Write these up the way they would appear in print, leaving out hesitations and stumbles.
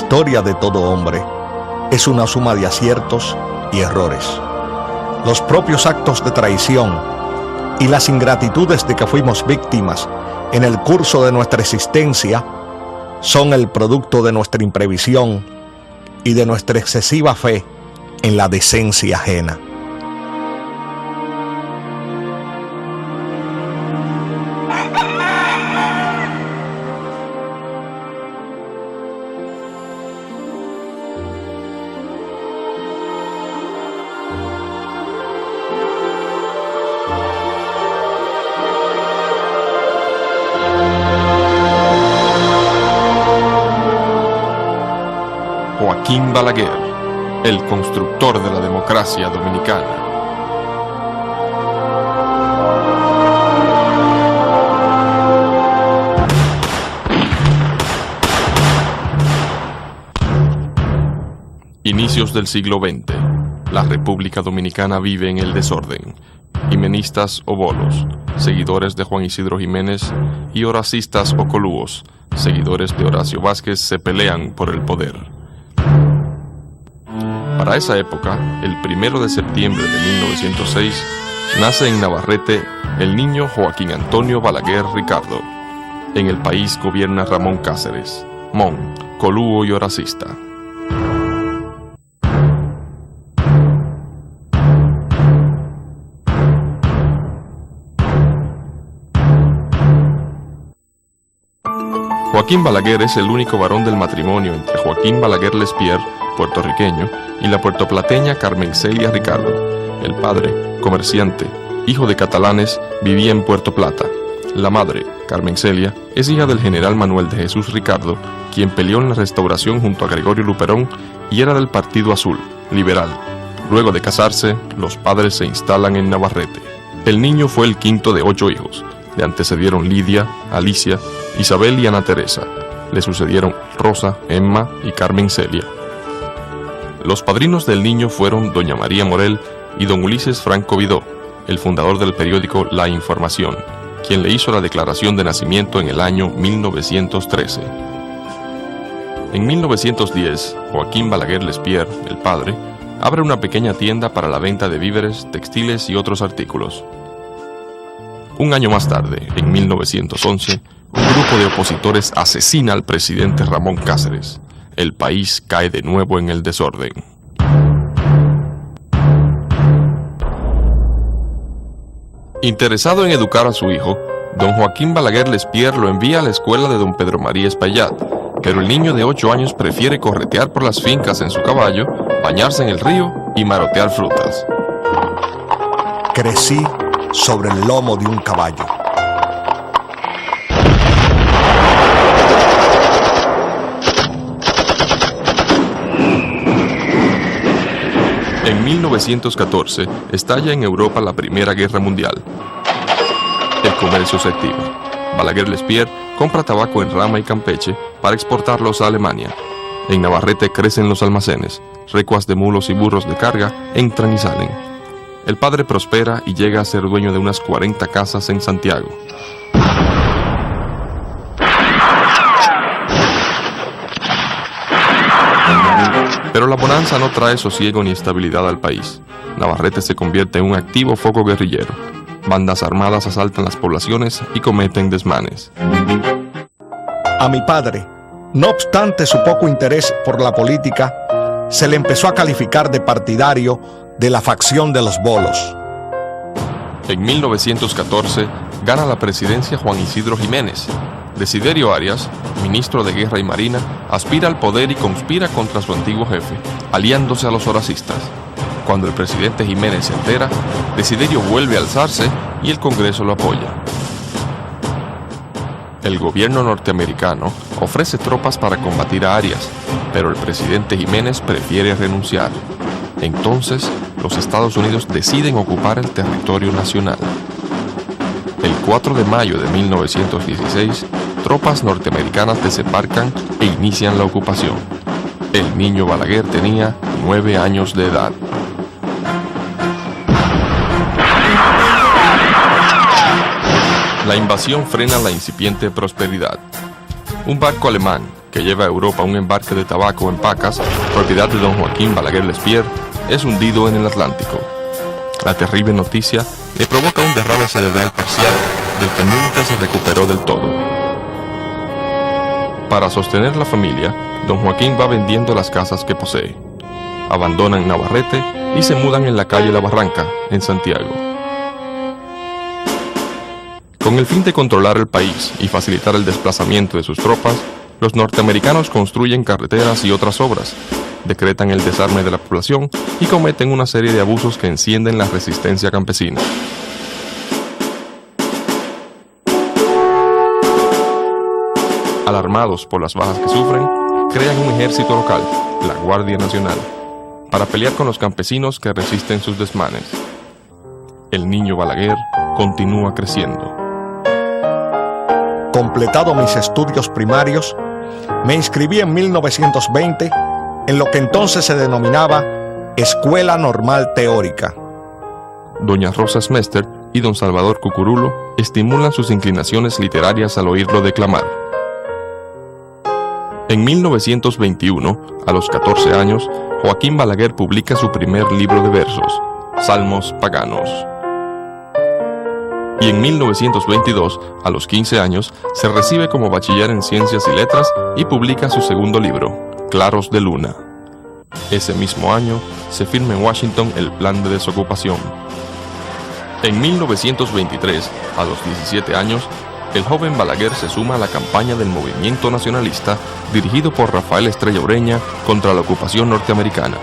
historia de todo hombre es una suma de aciertos y errores. Los propios actos de traición y las ingratitudes de que fuimos víctimas en el curso de nuestra existencia son el producto de nuestra imprevisión y de nuestra excesiva fe en la decencia ajena. Joaquín Balaguer, el constructor de la democracia dominicana. Inicios del siglo XX. La República Dominicana vive en el desorden. Jimenistas o bolos, seguidores de Juan Isidro Jiménez, y horacistas o colúos, seguidores de Horacio Vázquez, se pelean por el poder. Para esa época, el 1 de septiembre de 1906, nace en Navarrete el niño Joaquín Antonio Balaguer Ricardo. En el país gobierna Ramón Cáceres, Mon, colúo y horacista. Joaquín Balaguer es el único varón del matrimonio entre Joaquín Balaguer Lespierre, puertorriqueño, y la puertoplateña Carmen Celia Ricardo. El padre, comerciante, hijo de catalanes, vivía en Puerto Plata. La madre, Carmen Celia, es hija del general Manuel de Jesús Ricardo, quien peleó en la Restauración junto a Gregorio Luperón y era del Partido Azul, liberal. Luego de casarse, los padres se instalan en Navarrete. El niño fue el quinto de 8 hijos. Le antecedieron Lidia, Alicia, Isabel y Ana Teresa. Le sucedieron Rosa, Emma y Carmen Celia. Los padrinos del niño fueron doña María Morel y don Ulises Franco Vidó, el fundador del periódico La Información, quien le hizo la declaración de nacimiento en el año 1913. En 1910, Joaquín Balaguer Lespierre, el padre, abre una pequeña tienda para la venta de víveres, textiles y otros artículos. Un año más tarde, en 1911, un grupo de opositores asesina al presidente Ramón Cáceres. El país cae de nuevo en el desorden. Interesado en educar a su hijo, don Joaquín Balaguer Lespierre lo envía a la escuela de don Pedro María Espaillat, pero el niño de 8 años prefiere corretear por las fincas en su caballo, bañarse en el río y marotear frutas. Crecí sobre el lomo de un caballo. En 1914 estalla en Europa la Primera Guerra Mundial. El comercio se activa. Balaguer Lespierre compra tabaco en Rama y Campeche para exportarlos a Alemania. En Navarrete crecen los almacenes. Recuas de mulos y burros de carga entran y salen. El padre prospera y llega a ser dueño de unas 40 casas en Santiago. Pero la bonanza no trae sosiego ni estabilidad al país. Navarrete se convierte en un activo foco guerrillero. Bandas armadas asaltan las poblaciones y cometen desmanes. A mi padre, no obstante su poco interés por la política, se le empezó a calificar de partidario de la facción de los bolos. En 1914 gana la presidencia Juan Isidro Jiménez. Desiderio Arias, ministro de Guerra y Marina, aspira al poder y conspira contra su antiguo jefe, aliándose a los horacistas. Cuando el presidente Jiménez se entera, Desiderio vuelve a alzarse y el Congreso lo apoya. El gobierno norteamericano ofrece tropas para combatir a Arias, pero el presidente Jiménez prefiere renunciar. Entonces, los Estados Unidos deciden ocupar el territorio nacional. El 4 de mayo de 1916, tropas norteamericanas desembarcan e inician la ocupación. El niño Balaguer tenía 9 años de edad. La invasión frena la incipiente prosperidad. un barco alemán que lleva a Europa un embarque de tabaco en pacas, propiedad de don Joaquín Balaguer Lespierre, es hundido en el Atlántico. La terrible noticia le provoca un derrame cerebral parcial del que nunca se recuperó del todo. Para sostener la familia, don Joaquín va vendiendo las casas que posee. Abandonan Navarrete y se mudan en la calle La Barranca, en Santiago. Con el fin de controlar el país y facilitar el desplazamiento de sus tropas, los norteamericanos construyen carreteras y otras obras, decretan el desarme de la población y cometen una serie de abusos que encienden la resistencia campesina. Alarmados por las bajas que sufren, crean un ejército local, la Guardia Nacional, para pelear con los campesinos que resisten sus desmanes. El niño Balaguer continúa creciendo. Completado mis estudios primarios, me inscribí en 1920 en lo que entonces se denominaba Escuela Normal Teórica. Doña Rosa Smester y don Salvador Cucurulo estimulan sus inclinaciones literarias al oírlo declamar. En 1921, a los 14 años, Joaquín Balaguer publica su primer libro de versos, Salmos Paganos. Y en 1922, a los 15 años, se recibe como bachiller en Ciencias y Letras y publica su segundo libro, Claros de Luna. Ese mismo año, se firma en Washington el Plan de Desocupación. En 1923, a los 17 años, el joven Balaguer se suma a la campaña del movimiento nacionalista dirigido por Rafael Estrella Ureña contra la ocupación norteamericana.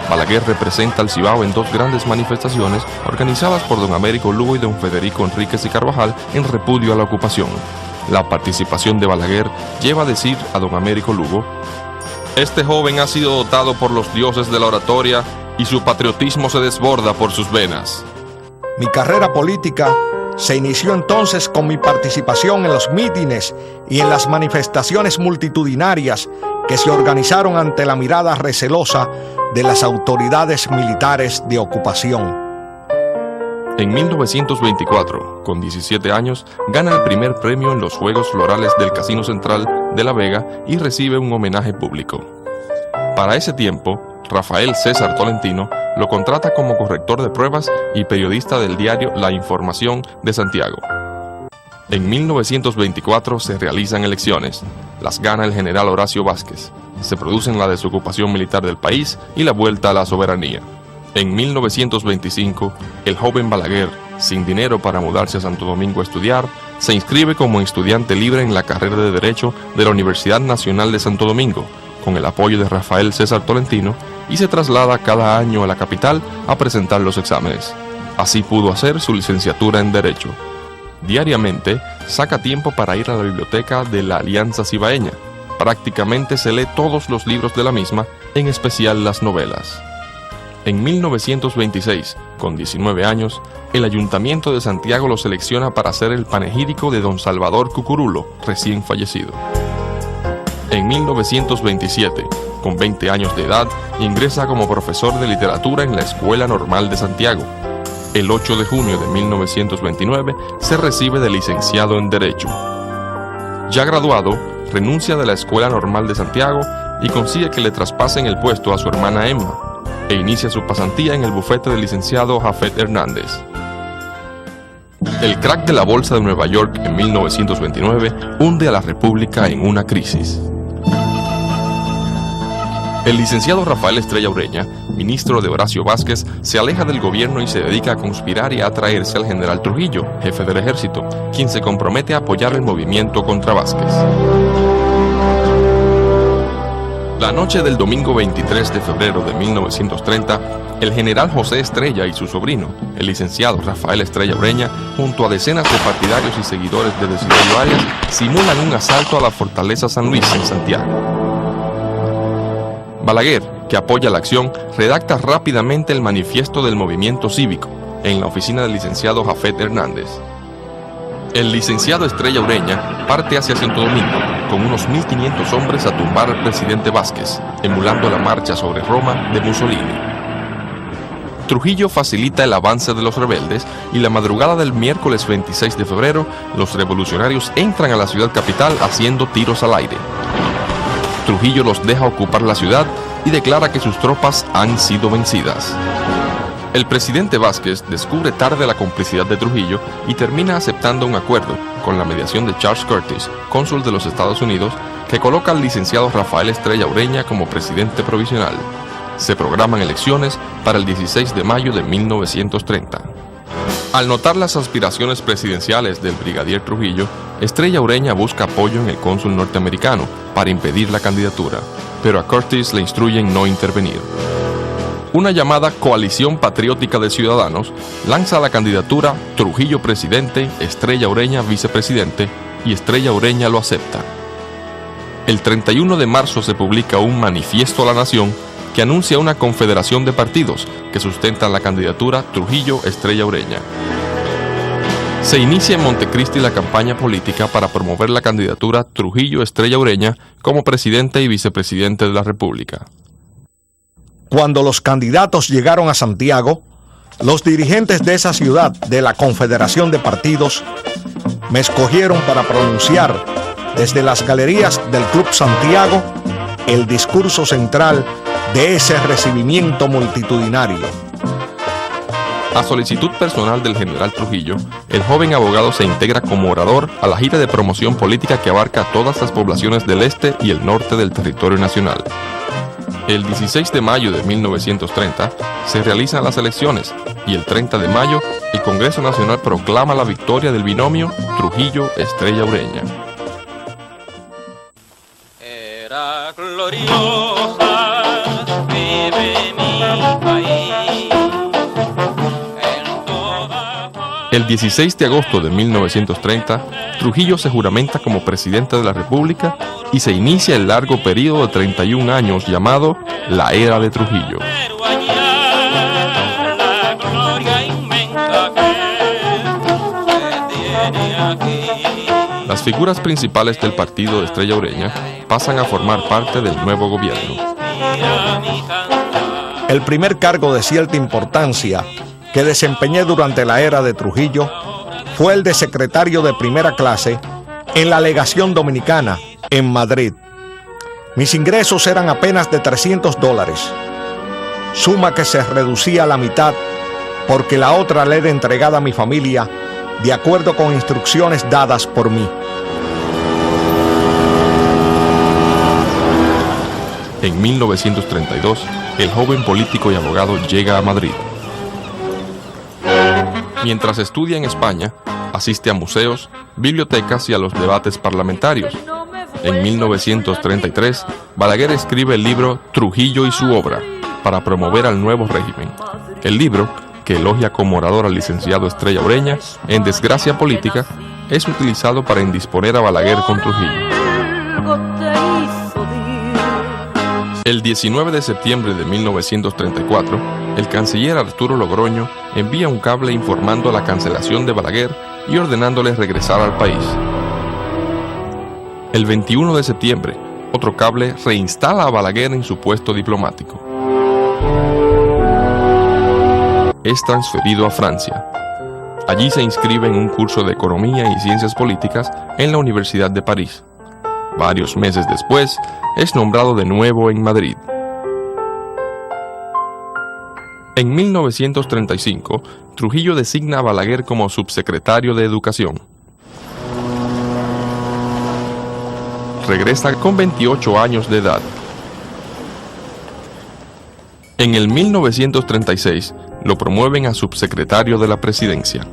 Balaguer representa al Cibao en dos grandes manifestaciones organizadas por don Américo Lugo y don Federico Enríquez y Carvajal en repudio a la ocupación. La participación de Balaguer lleva a decir a don Américo Lugo: "Este joven ha sido dotado por los dioses de la oratoria y su patriotismo se desborda por sus venas". Mi carrera política se inició entonces con mi participación en los mítines y en las manifestaciones multitudinarias que se organizaron ante la mirada recelosa de las autoridades militares de ocupación. En 1924, con 17 años, gana el primer premio en los Juegos Florales del Casino Central de La Vega y recibe un homenaje público. Para ese tiempo, Rafael César Tolentino lo contrata como corrector de pruebas y periodista del diario La Información de Santiago. En 1924 se realizan elecciones. Las gana el general Horacio Vázquez. Se producen la desocupación militar del país y la vuelta a la soberanía. En 1925, el joven Balaguer, sin dinero para mudarse a Santo Domingo a estudiar, se inscribe como estudiante libre en la carrera de Derecho de la Universidad Nacional de Santo Domingo, con el apoyo de Rafael César Tolentino, y se traslada cada año a la capital a presentar los exámenes. Así pudo hacer su licenciatura en Derecho. Diariamente saca tiempo para ir a la biblioteca de la Alianza Cibaeña. Prácticamente se lee todos los libros de la misma, en especial las novelas. En 1926, con 19 años, el Ayuntamiento de Santiago lo selecciona para hacer el panegírico de don Salvador Cucurulo, recién fallecido. En 1927, con 20 años de edad, ingresa como profesor de literatura en la Escuela Normal de Santiago. El 8 de junio de 1929 se recibe de licenciado en Derecho. Ya graduado, renuncia de la Escuela Normal de Santiago y consigue que le traspasen el puesto a su hermana Emma, e inicia su pasantía en el bufete del licenciado Jafet Hernández. El crack de la Bolsa de Nueva York en 1929 hunde a la República en una crisis. El licenciado Rafael Estrella Ureña, ministro de Horacio Vázquez, se aleja del gobierno y se dedica a conspirar y a atraerse al general Trujillo, jefe del ejército, quien se compromete a apoyar el movimiento contra Vázquez. La noche del domingo 23 de febrero de 1930, el general José Estrella y su sobrino, el licenciado Rafael Estrella Ureña, junto a decenas de partidarios y seguidores de Desiderio Arias, simulan un asalto a la Fortaleza San Luis en Santiago. Balaguer, que apoya la acción, redacta rápidamente el manifiesto del movimiento cívico en la oficina del licenciado Jafet Hernández. El licenciado Estrella Ureña parte hacia Santo Domingo con unos 1.500 hombres a tumbar al presidente Vázquez, emulando la marcha sobre Roma de Mussolini. Trujillo facilita el avance de los rebeldes y la madrugada del miércoles 26 de febrero, los revolucionarios entran a la ciudad capital haciendo tiros al aire. Trujillo los deja ocupar la ciudad y declara que sus tropas han sido vencidas. El presidente Vázquez descubre tarde la complicidad de Trujillo y termina aceptando un acuerdo con la mediación de Charles Curtis, cónsul de los Estados Unidos, que coloca al licenciado Rafael Estrella Ureña como presidente provisional. Se programan elecciones para el 16 de mayo de 1930. Al notar las aspiraciones presidenciales del brigadier Trujillo, Estrella Ureña busca apoyo en el cónsul norteamericano para impedir la candidatura, pero a Curtis le instruyen no intervenir. Una llamada Coalición Patriótica de Ciudadanos lanza la candidatura Trujillo presidente, Estrella Ureña vicepresidente, y Estrella Ureña lo acepta. El 31 de marzo se publica un manifiesto a la nación que anuncia una confederación de partidos que sustentan la candidatura Trujillo-Estrella Ureña. Se inicia en Montecristi la campaña política para promover la candidatura Trujillo-Estrella Ureña como presidente y vicepresidente de la República. Cuando los candidatos llegaron a Santiago, los dirigentes de esa ciudad de la Confederación de Partidos me escogieron para pronunciar desde las galerías del Club Santiago el discurso central de ese recibimiento multitudinario. A solicitud personal del general Trujillo, el joven abogado se integra como orador a la gira de promoción política que abarca todas las poblaciones del este y el norte del territorio nacional. El 16 de mayo de 1930 se realizan las elecciones y el 30 de mayo el Congreso Nacional proclama la victoria del binomio Trujillo-Estrella Ureña. Era gloriosa, vive mi país. El 16 de agosto de 1930, Trujillo se juramenta como presidente de la República y se inicia el largo periodo de 31 años llamado la Era de Trujillo. Las figuras principales del partido de Estrella Ureña pasan a formar parte del nuevo gobierno. El primer cargo de cierta importancia que desempeñé durante la era de Trujillo fue el de secretario de primera clase en la legación dominicana en Madrid. Mis ingresos eran apenas de $300, suma que se reducía a la mitad porque la otra le era entregada a mi familia de acuerdo con instrucciones dadas por mí. En 1932, el joven político y abogado llega a Madrid. Mientras estudia en España, asiste a museos, bibliotecas y a los debates parlamentarios. En 1933, Balaguer escribe el libro Trujillo y su obra, para promover al nuevo régimen. El libro, que elogia como orador al licenciado Estrella Ureña, en desgracia política, es utilizado para indisponer a Balaguer con Trujillo. El 19 de septiembre de 1934, el canciller Arturo Logroño envía un cable informando la cancelación de Balaguer y ordenándole regresar al país. El 21 de septiembre, otro cable reinstala a Balaguer en su puesto diplomático. Es transferido a Francia. Allí se inscribe en un curso de Economía y Ciencias Políticas en la Universidad de París. Varios meses después, es nombrado de nuevo en Madrid. En 1935, Trujillo designa a Balaguer como subsecretario de Educación. Regresa con 28 años de edad. En el 1936, lo promueven a subsecretario de la Presidencia.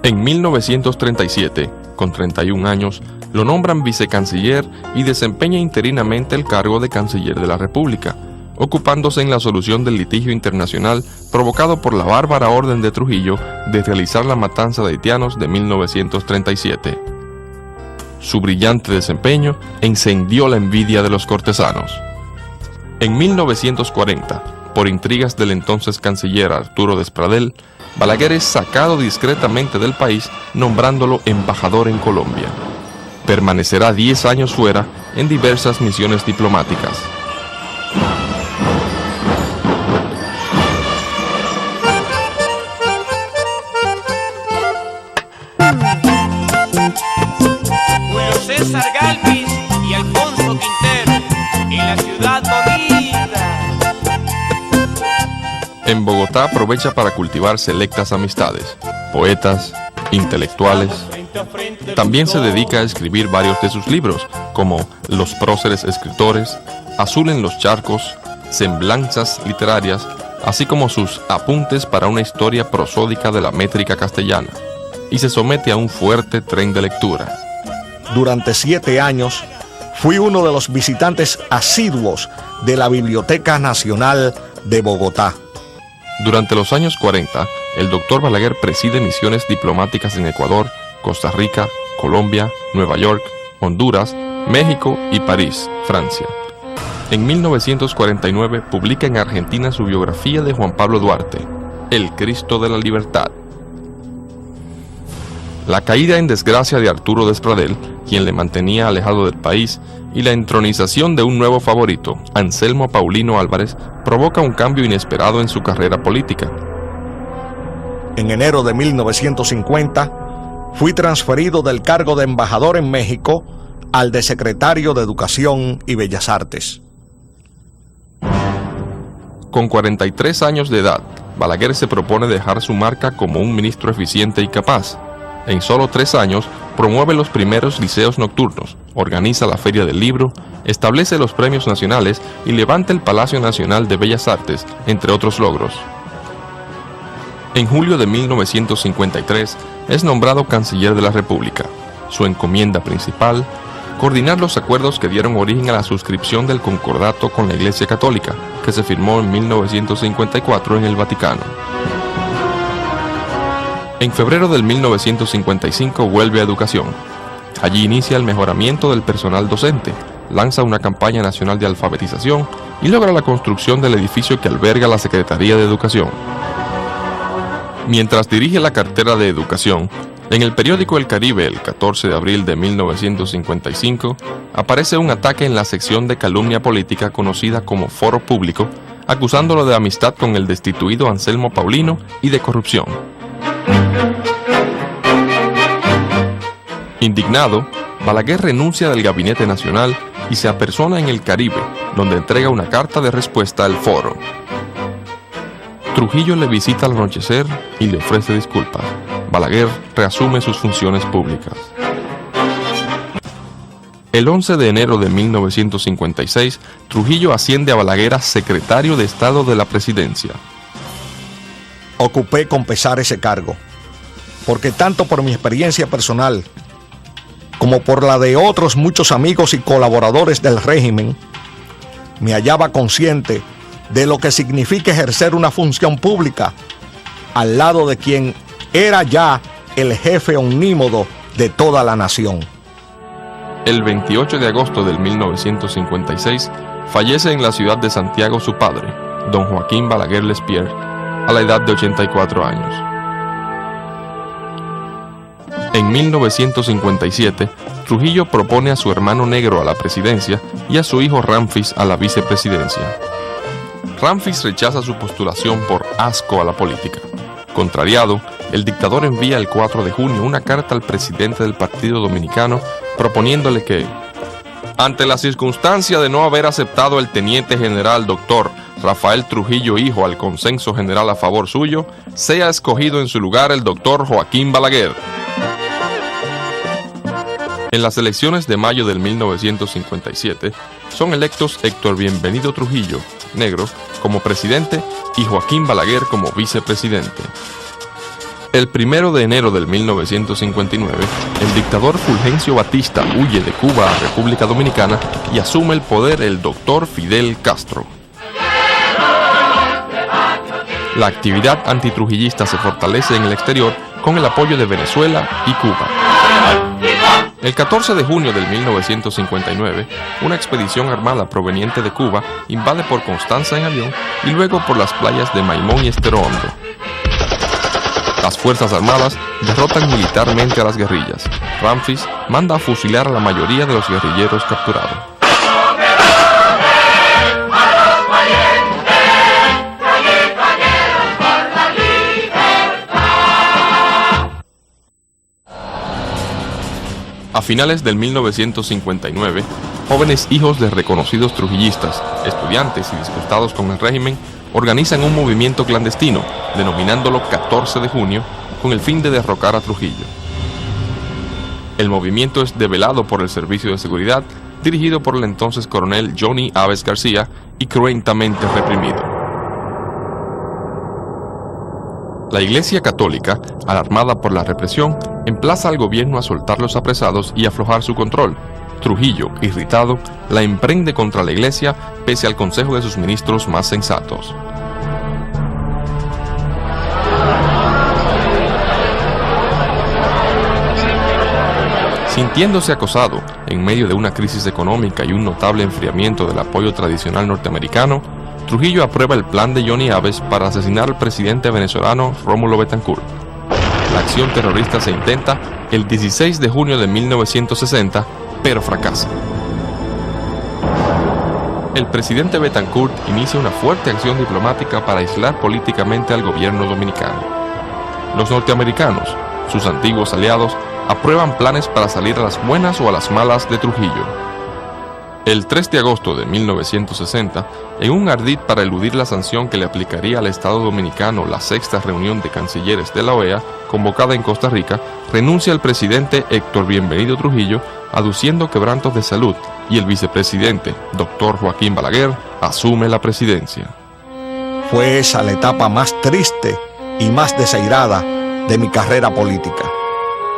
En 1937, con 31 años, lo nombran vicecanciller y desempeña interinamente el cargo de canciller de la República, ocupándose en la solución del litigio internacional provocado por la bárbara orden de Trujillo de realizar la matanza de haitianos de 1937. Su brillante desempeño encendió la envidia de los cortesanos. En 1940, por intrigas del entonces canciller Arturo Despradel, Balaguer es sacado discretamente del país, nombrándolo embajador en Colombia. Permanecerá 10 años fuera en diversas misiones diplomáticas. En Bogotá aprovecha para cultivar selectas amistades, poetas, intelectuales. También se dedica a escribir varios de sus libros, como Los próceres escritores, Azul en los charcos, Semblanzas literarias, así como sus apuntes para una historia prosódica de la métrica castellana, y se somete a un fuerte tren de lectura. Durante 7 años, fui uno de los visitantes asiduos de la Biblioteca Nacional de Bogotá. Durante los años 40, el Dr. Balaguer preside misiones diplomáticas en Ecuador, Costa Rica, Colombia, Nueva York, Honduras, México y París, Francia. En 1949 publica en Argentina su biografía de Juan Pablo Duarte, El Cristo de la Libertad. La caída en desgracia de Arturo Despradel, quien le mantenía alejado del país, y la entronización de un nuevo favorito, Anselmo Paulino Álvarez, provoca un cambio inesperado en su carrera política. En enero de 1950, fui transferido del cargo de embajador en México al de secretario de Educación y Bellas Artes. Con 43 años de edad, Balaguer se propone dejar su marca como un ministro eficiente y capaz. En solo 3 años, promueve los primeros liceos nocturnos, organiza la Feria del Libro, establece los premios nacionales y levanta el Palacio Nacional de Bellas Artes, entre otros logros. En julio de 1953, es nombrado Canciller de la República. Su encomienda principal, coordinar los acuerdos que dieron origen a la suscripción del Concordato con la Iglesia Católica, que se firmó en 1954 en el Vaticano. En febrero del 1955 vuelve a Educación. Allí inicia el mejoramiento del personal docente, lanza una campaña nacional de alfabetización y logra la construcción del edificio que alberga la Secretaría de Educación. Mientras dirige la cartera de Educación, en el periódico El Caribe, el 14 de abril de 1955, aparece un ataque en la sección de calumnia política conocida como Foro Público, acusándolo de amistad con el destituido Anselmo Paulino y de corrupción. Indignado, Balaguer renuncia del Gabinete Nacional y se apersona en el Caribe, donde entrega una carta de respuesta al Foro. Trujillo le visita al anochecer y le ofrece disculpas. Balaguer reasume sus funciones públicas. El 11 de enero de 1956, Trujillo asciende a Balaguer a secretario de Estado de la Presidencia. Ocupé con pesar ese cargo, porque tanto por mi experiencia personal como por la de otros muchos amigos y colaboradores del régimen, me hallaba consciente de lo que significa ejercer una función pública al lado de quien era ya el jefe omnímodo de toda la nación. El 28 de agosto de 1956 fallece en la ciudad de Santiago su padre, don Joaquín Balaguer Lespierre, a la edad de 84 años. En 1957, Trujillo propone a su hermano negro a la presidencia y a su hijo Ramfis a la vicepresidencia. Ramfis rechaza su postulación por asco a la política. Contrariado, el dictador envía el 4 de junio una carta al presidente del Partido Dominicano proponiéndole que, ante la circunstancia de no haber aceptado el teniente general Dr. Rafael Trujillo hijo al consenso general a favor suyo, sea escogido en su lugar el Dr. Joaquín Balaguer. En las elecciones de mayo del 1957, son electos Héctor Bienvenido Trujillo, negro, como presidente y Joaquín Balaguer como vicepresidente. El 1 de enero del 1959, el dictador Fulgencio Batista huye de Cuba a República Dominicana y asume el poder el doctor Fidel Castro. La actividad antitrujillista se fortalece en el exterior con el apoyo de Venezuela y Cuba. El 14 de junio del 1959, una expedición armada proveniente de Cuba invade por Constanza en avión y luego por las playas de Maimón y Estero Hondo. Las Fuerzas Armadas derrotan militarmente a las guerrillas. Ramfis manda a fusilar a la mayoría de los guerrilleros capturados. A finales del 1959, jóvenes hijos de reconocidos trujillistas, estudiantes y disgustados con el régimen, organizan un movimiento clandestino, denominándolo 14 de junio, con el fin de derrocar a Trujillo. El movimiento es develado por el Servicio de Seguridad, dirigido por el entonces coronel Johnny Aves García, y cruentamente reprimido. La Iglesia Católica, alarmada por la represión, emplaza al gobierno a soltar los apresados y aflojar su control. Trujillo, irritado, la emprende contra la Iglesia pese al consejo de sus ministros más sensatos. Sintiéndose acosado en medio de una crisis económica y un notable enfriamiento del apoyo tradicional norteamericano, Trujillo aprueba el plan de Johnny Aves para asesinar al presidente venezolano Rómulo Betancourt. La acción terrorista se intenta el 16 de junio de 1960, pero fracasa. El presidente Betancourt inicia una fuerte acción diplomática para aislar políticamente al gobierno dominicano. Los norteamericanos, sus antiguos aliados, aprueban planes para salir a las buenas o a las malas de Trujillo. El 3 de agosto de 1960, en un ardid para eludir la sanción que le aplicaría al Estado Dominicano la sexta reunión de cancilleres de la OEA, convocada en Costa Rica, renuncia el presidente Héctor Bienvenido Trujillo, aduciendo quebrantos de salud, y el vicepresidente, doctor Joaquín Balaguer, asume la presidencia. Fue esa la etapa más triste y más desairada de mi carrera política.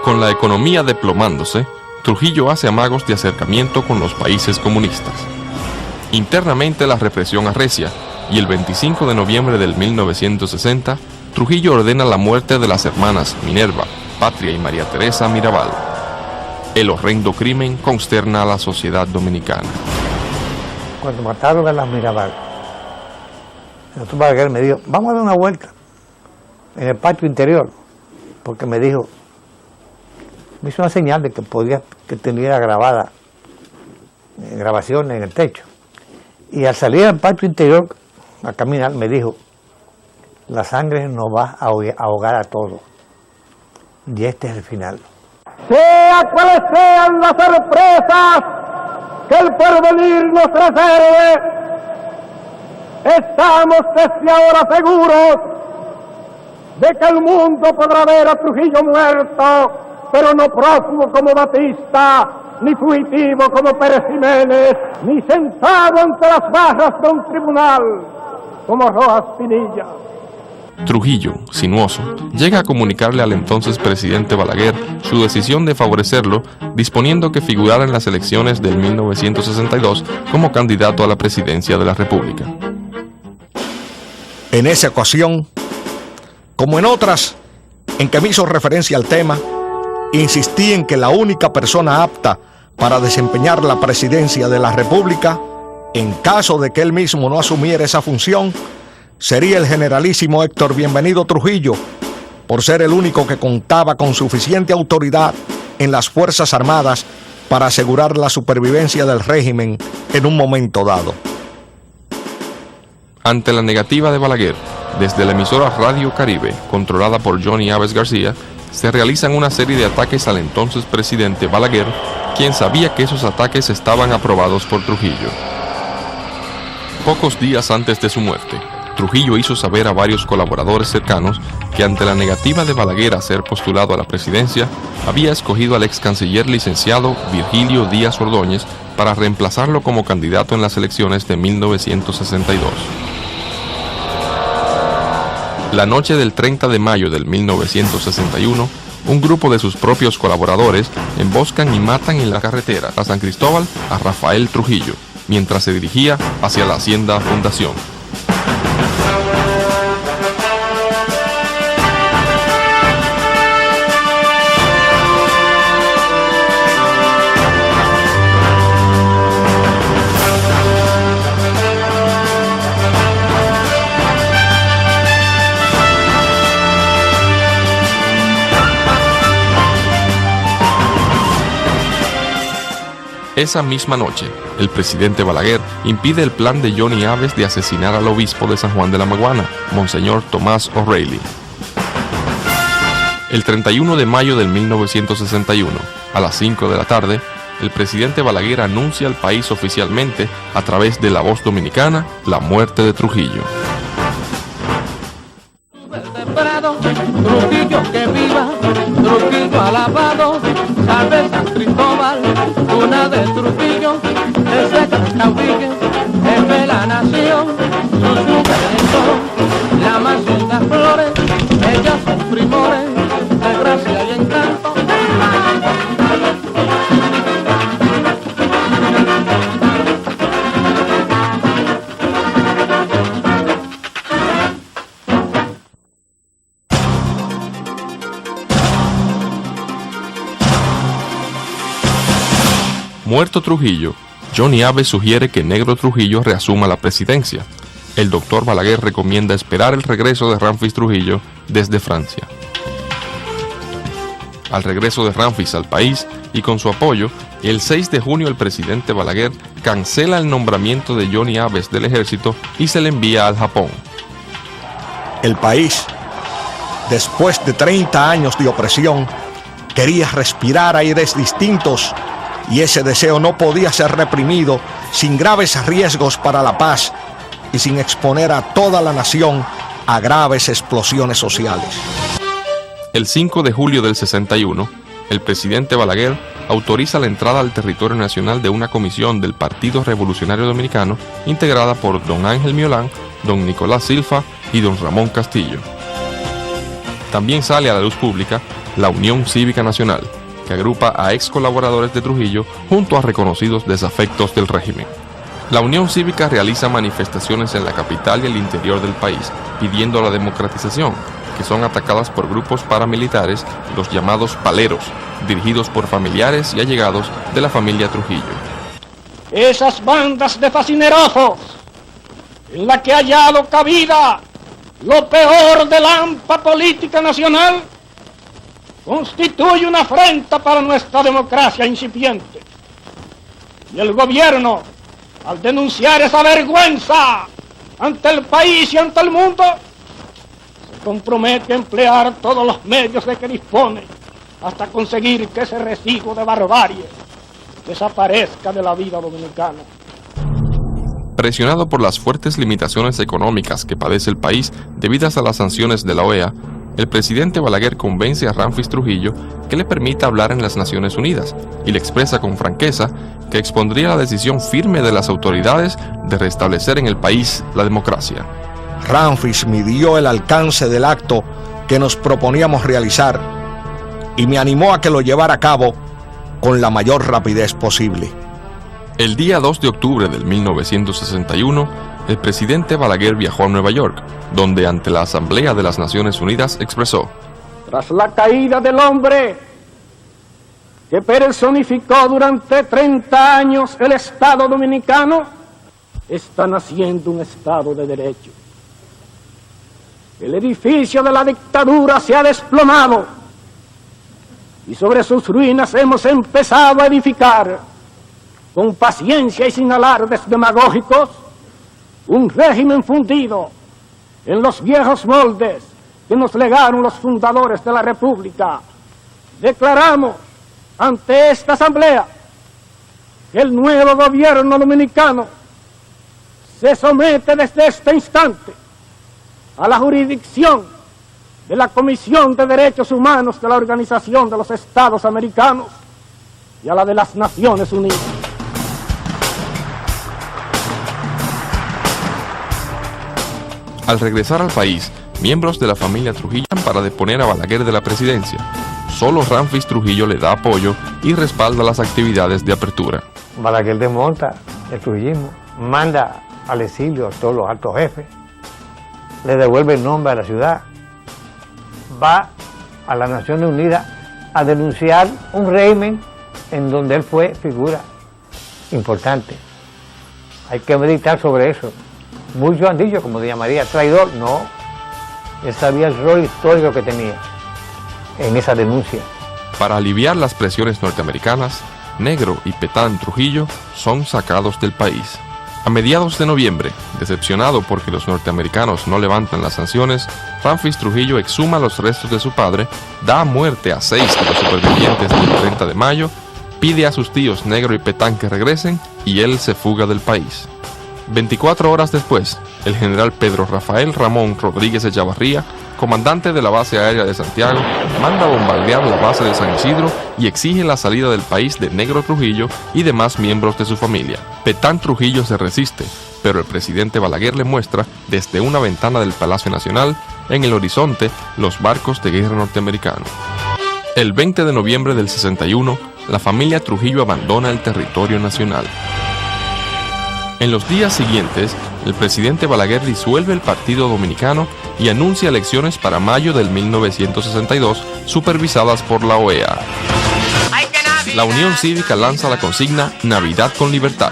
Con la economía desplomándose, Trujillo hace amagos de acercamiento con los países comunistas. Internamente la represión arrecia, y el 25 de noviembre del 1960, Trujillo ordena la muerte de las hermanas Minerva, Patria y María Teresa Mirabal. El horrendo crimen consterna a la sociedad dominicana. Cuando mataron a las Mirabal, el doctor Balaguer me dijo, vamos a dar una vuelta en el patio interior, porque me dijo, me hizo una señal de que tenía grabaciones en el techo. Y al salir al patio interior a caminar, me dijo, la sangre nos va a ahogar a todos. Y este es el final. Sea cuales sean las sorpresas que el porvenir nos reserve, estamos desde ahora seguros de que el mundo podrá ver a Trujillo muerto, pero no prófugo como Batista, ni fugitivo como Pérez Jiménez, ni sentado ante las barras de un tribunal como Rojas Pinilla. Trujillo, sinuoso, llega a comunicarle al entonces presidente Balaguer su decisión de favorecerlo, disponiendo que figurara en las elecciones del 1962 como candidato a la presidencia de la República. En esa ocasión, como en otras en que me hizo referencia al tema, insistí en que la única persona apta para desempeñar la presidencia de la República, en caso de que él mismo no asumiera esa función, sería el generalísimo Héctor Bienvenido Trujillo, por ser el único que contaba con suficiente autoridad en las Fuerzas Armadas para asegurar la supervivencia del régimen en un momento dado. Ante la negativa de Balaguer, desde la emisora Radio Caribe, controlada por Johnny Aves García, se realizan una serie de ataques al entonces presidente Balaguer, quien sabía que esos ataques estaban aprobados por Trujillo. Pocos días antes de su muerte, Trujillo hizo saber a varios colaboradores cercanos que ante la negativa de Balaguer a ser postulado a la presidencia, había escogido al ex canciller licenciado Virgilio Díaz Ordóñez para reemplazarlo como candidato en las elecciones de 1962. La noche del 30 de mayo del 1961, un grupo de sus propios colaboradores emboscan y matan en la carretera a San Cristóbal a Rafael Trujillo, mientras se dirigía hacia la Hacienda Fundación. Esa misma noche, el presidente Balaguer impide el plan de Johnny Aves de asesinar al obispo de San Juan de la Maguana, Monseñor Tomás O'Reilly. El 31 de mayo de 1961, a las 5 de la tarde, el presidente Balaguer anuncia al país oficialmente, a través de La Voz Dominicana, la muerte de Trujillo. Verde Prado, Trujillo que viva, Trujillo alabado, salve San Cristóbal, una de Trujillo, ese caudillo, jefe de la nación, sus mujeres son la más lindas flores, ellas son primores de gracia y encanto. Muerto Trujillo, Johnny Abe sugiere que Negro Trujillo reasuma la presidencia. El doctor Balaguer recomienda esperar el regreso de Ramfis Trujillo desde Francia. Al regreso de Ramfis al país y con su apoyo, el 6 de junio el presidente Balaguer cancela el nombramiento de Johnny Abe del ejército y se le envía al Japón. El país, después de 30 años de opresión, quería respirar aires distintos y ese deseo no podía ser reprimido sin graves riesgos para la paz y sin exponer a toda la nación a graves explosiones sociales. El 5 de julio del 61, el presidente Balaguer autoriza la entrada al territorio nacional de una comisión del Partido Revolucionario Dominicano integrada por don Ángel Miolán, don Nicolás Silfa y don Ramón Castillo. También sale a la luz pública la Unión Cívica Nacional, que agrupa a ex colaboradores de Trujillo junto a reconocidos desafectos del régimen. La Unión Cívica realiza manifestaciones en la capital y el interior del país, pidiendo la democratización, que son atacadas por grupos paramilitares, los llamados paleros, dirigidos por familiares y allegados de la familia Trujillo. Esas bandas de fascinerosos, en la que ha hallado cabida lo peor de la AMPA política nacional, constituye una afrenta para nuestra democracia incipiente. Y el gobierno, al denunciar esa vergüenza ante el país y ante el mundo, se compromete a emplear todos los medios de que dispone hasta conseguir que ese residuo de barbarie desaparezca de la vida dominicana. Presionado por las fuertes limitaciones económicas que padece el país debidas a las sanciones de la OEA, el presidente Balaguer convence a Ramfis Trujillo que le permita hablar en las Naciones Unidas y le expresa con franqueza que expondría la decisión firme de las autoridades de restablecer en el país la democracia. Ramfis midió el alcance del acto que nos proponíamos realizar y me animó a que lo llevara a cabo con la mayor rapidez posible. El día 2 de octubre del 1961, el presidente Balaguer viajó a Nueva York, donde ante la Asamblea de las Naciones Unidas expresó: tras la caída del hombre que personificó durante 30 años el Estado dominicano, está naciendo un Estado de derecho. El edificio de la dictadura se ha desplomado y sobre sus ruinas hemos empezado a edificar, con paciencia y sin alardes demagógicos, un régimen fundido en los viejos moldes que nos legaron los fundadores de la República. Declaramos ante esta Asamblea que el nuevo gobierno dominicano se somete desde este instante a la jurisdicción de la Comisión de Derechos Humanos de la Organización de los Estados Americanos y a la de las Naciones Unidas. Al regresar al país, miembros de la familia Trujillo para deponer a Balaguer de la presidencia. Solo Ramfis Trujillo le da apoyo y respalda las actividades de apertura. Balaguer desmonta el trujillismo, manda al exilio a todos los altos jefes, le devuelve el nombre a la ciudad, va a las Naciones Unidas a denunciar un régimen en donde él fue figura importante. Hay que meditar sobre eso. Muchos han dicho, como se llamaría, traidor. No, él sabía el rol histórico que tenía en esa denuncia. Para aliviar las presiones norteamericanas, Negro y Petán Trujillo son sacados del país. A mediados de noviembre, decepcionado porque los norteamericanos no levantan las sanciones, Ramfis Trujillo exhuma los restos de su padre, da muerte a 6 de los supervivientes del 30 de mayo, pide a sus tíos Negro y Petán que regresen y él se fuga del país. 24 horas después, el general Pedro Rafael Ramón Rodríguez Echavarría, comandante de la base aérea de Santiago, manda bombardear la base de San Isidro y exige la salida del país de Negro Trujillo y demás miembros de su familia. Petán Trujillo se resiste, pero el presidente Balaguer le muestra, desde una ventana del Palacio Nacional, en el horizonte, los barcos de guerra norteamericanos. El 20 de noviembre del 61, la familia Trujillo abandona el territorio nacional. En los días siguientes, el presidente Balaguer disuelve el Partido Dominicano y anuncia elecciones para mayo del 1962, supervisadas por la OEA. La Unión Cívica lanza la consigna Navidad con Libertad.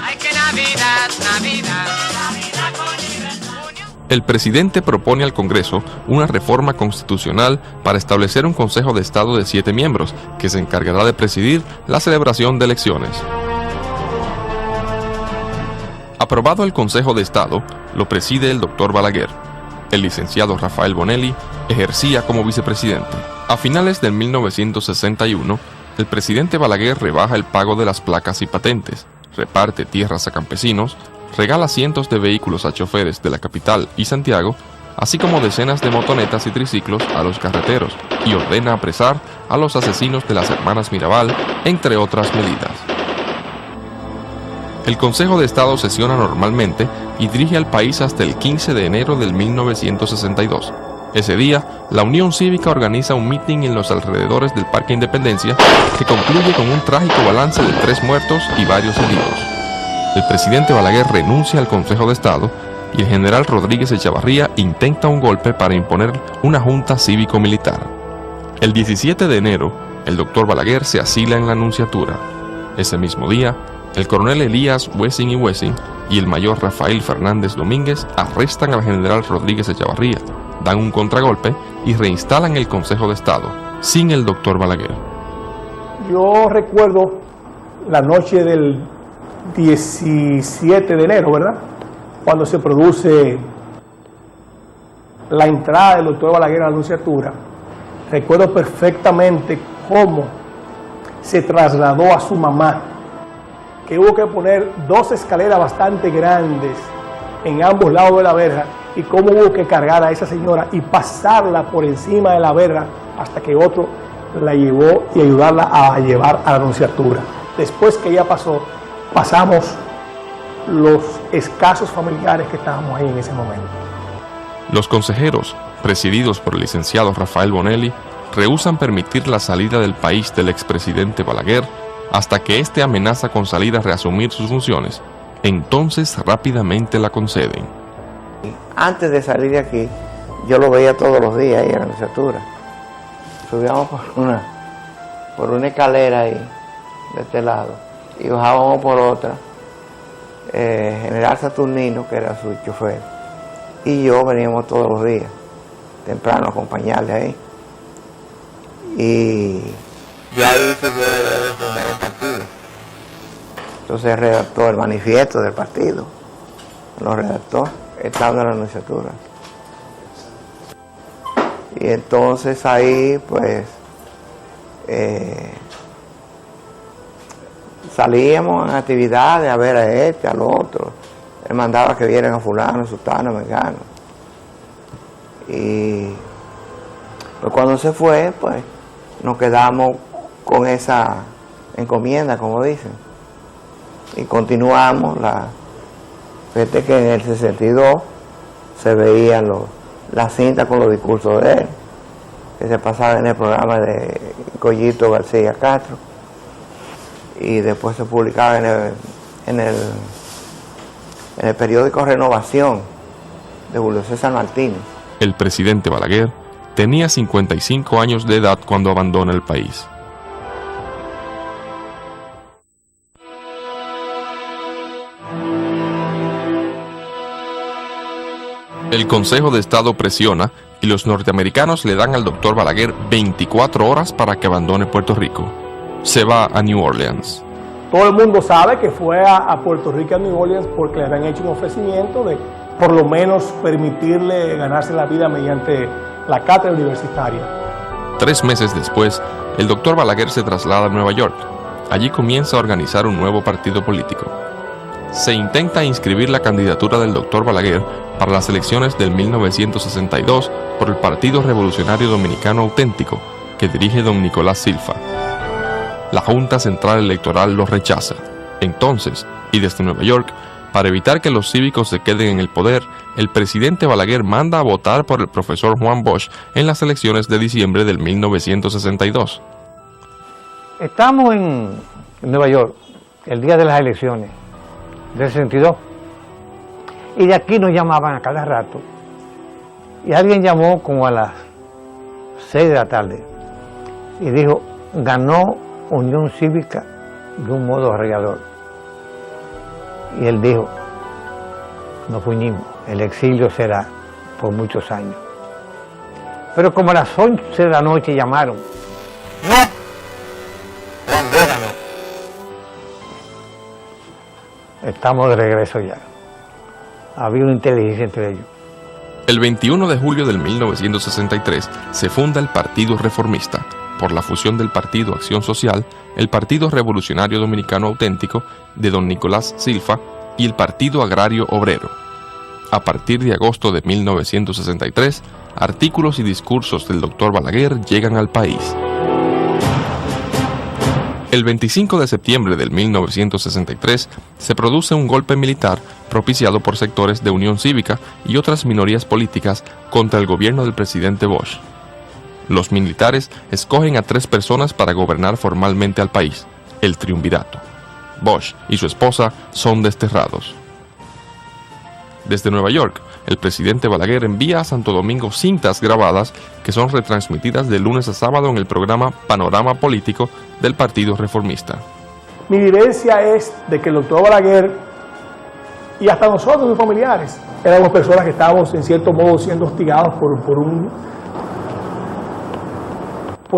El presidente propone al Congreso una reforma constitucional para establecer un Consejo de Estado de 7 miembros, que se encargará de presidir la celebración de elecciones. Aprobado el Consejo de Estado, lo preside el doctor Balaguer. El licenciado Rafael Bonelli ejercía como vicepresidente. A finales de 1961, el presidente Balaguer rebaja el pago de las placas y patentes, reparte tierras a campesinos, regala cientos de vehículos a choferes de la capital y Santiago, así como decenas de motonetas y triciclos a los carreteros, y ordena apresar a los asesinos de las hermanas Mirabal, entre otras medidas. El Consejo de Estado sesiona normalmente y dirige al país hasta el 15 de enero del 1962. Ese día, la Unión Cívica organiza un mitin en los alrededores del Parque Independencia que concluye con un trágico balance de 3 muertos y varios heridos. El presidente Balaguer renuncia al Consejo de Estado y el general Rodríguez Echavarría intenta un golpe para imponer una junta cívico-militar. El 17 de enero, el doctor Balaguer se asila en la Nunciatura. Ese mismo día, el coronel Elías Wessing y Wessing y el mayor Rafael Fernández Domínguez arrestan al general Rodríguez Echavarría, dan un contragolpe y reinstalan el Consejo de Estado, sin el doctor Balaguer. Yo recuerdo la noche del 17 de enero, ¿verdad?, cuando se produce la entrada del doctor Balaguer a la Nunciatura. Recuerdo perfectamente cómo se trasladó a su mamá, que hubo que poner 2 escaleras bastante grandes en ambos lados de la verja, y cómo hubo que cargar a esa señora y pasarla por encima de la verja hasta que otro la llevó y ayudarla a llevar a la Nunciatura. Después que ella pasó, pasamos los escasos familiares que estábamos ahí en ese momento. Los consejeros, presididos por el licenciado Rafael Bonelli, rehúsan permitir la salida del país del expresidente Balaguer hasta que éste amenaza con salir a reasumir sus funciones. Entonces rápidamente la conceden. Antes de salir de aquí, yo lo veía todos los días ahí en la Nunciatura. Subíamos por una escalera ahí, de este lado, y bajábamos por otra. General Saturnino, que era su chofer, y yo veníamos todos los días, temprano, a acompañarle ahí. Y ya ahí se fundar el partido. Entonces redactó el manifiesto del partido, lo redactó, estando en la Nunciatura. Y entonces ahí pues salíamos en actividades a ver a este, al otro. Él mandaba que vieran a fulano, sultano, mengano. Y pues cuando se fue, pues nos quedamos con esa encomienda, como dicen. Y continuamos. Fíjate que en el 62 se veían las cintas con los discursos de él, que se pasaban en el programa de Collito García Castro, y después se publicaba en el periódico Renovación de Julio César Martínez. El presidente Balaguer tenía 55 años de edad cuando abandona el país. El Consejo de Estado presiona y los norteamericanos le dan al doctor Balaguer 24 horas para que abandone Puerto Rico. Se va a New Orleans. Todo el mundo sabe que fue a Puerto Rico, a New Orleans, porque le habían hecho un ofrecimiento de por lo menos permitirle ganarse la vida mediante la cátedra universitaria. 3 meses después, el doctor Balaguer se traslada a Nueva York. Allí comienza a organizar un nuevo partido político. se intenta inscribir la candidatura del Dr. Balaguer para las elecciones del 1962 por el Partido Revolucionario Dominicano Auténtico, que dirige don Nicolás Silfa. La Junta Central Electoral lo rechaza. Entonces, y desde Nueva York, para evitar que los cívicos se queden en el poder, el presidente Balaguer manda a votar por el profesor Juan Bosch en las elecciones de diciembre del 1962. Estamos en Nueva York, el día de las elecciones del 62, y de aquí nos llamaban a cada rato, y alguien llamó como a las 6 de la tarde y dijo: ganó Unión Cívica de un modo arrollador. Y él dijo: nos fuñimos, el exilio será por muchos años. Pero como a las 11 de la noche llamaron: estamos de regreso ya. Había una inteligencia entre ellos. El 21 de julio del 1963 se funda el Partido Reformista, por la fusión del Partido Acción Social, el Partido Revolucionario Dominicano Auténtico de don Nicolás Silfa y el Partido Agrario Obrero. A partir de agosto de 1963, artículos y discursos del Dr. Balaguer llegan al país. El 25 de septiembre del 1963 se produce un golpe militar propiciado por sectores de Unión Cívica y otras minorías políticas contra el gobierno del presidente Bosch. Los militares escogen a 3 personas para gobernar formalmente al país, el triunvirato. Bosch y su esposa son desterrados. Desde Nueva York, el presidente Balaguer envía a Santo Domingo cintas grabadas que son retransmitidas de lunes a sábado en el programa Panorama Político del Partido Reformista. Mi vivencia es de que el doctor Balaguer y hasta nosotros, sus familiares, éramos personas que estábamos en cierto modo siendo hostigados por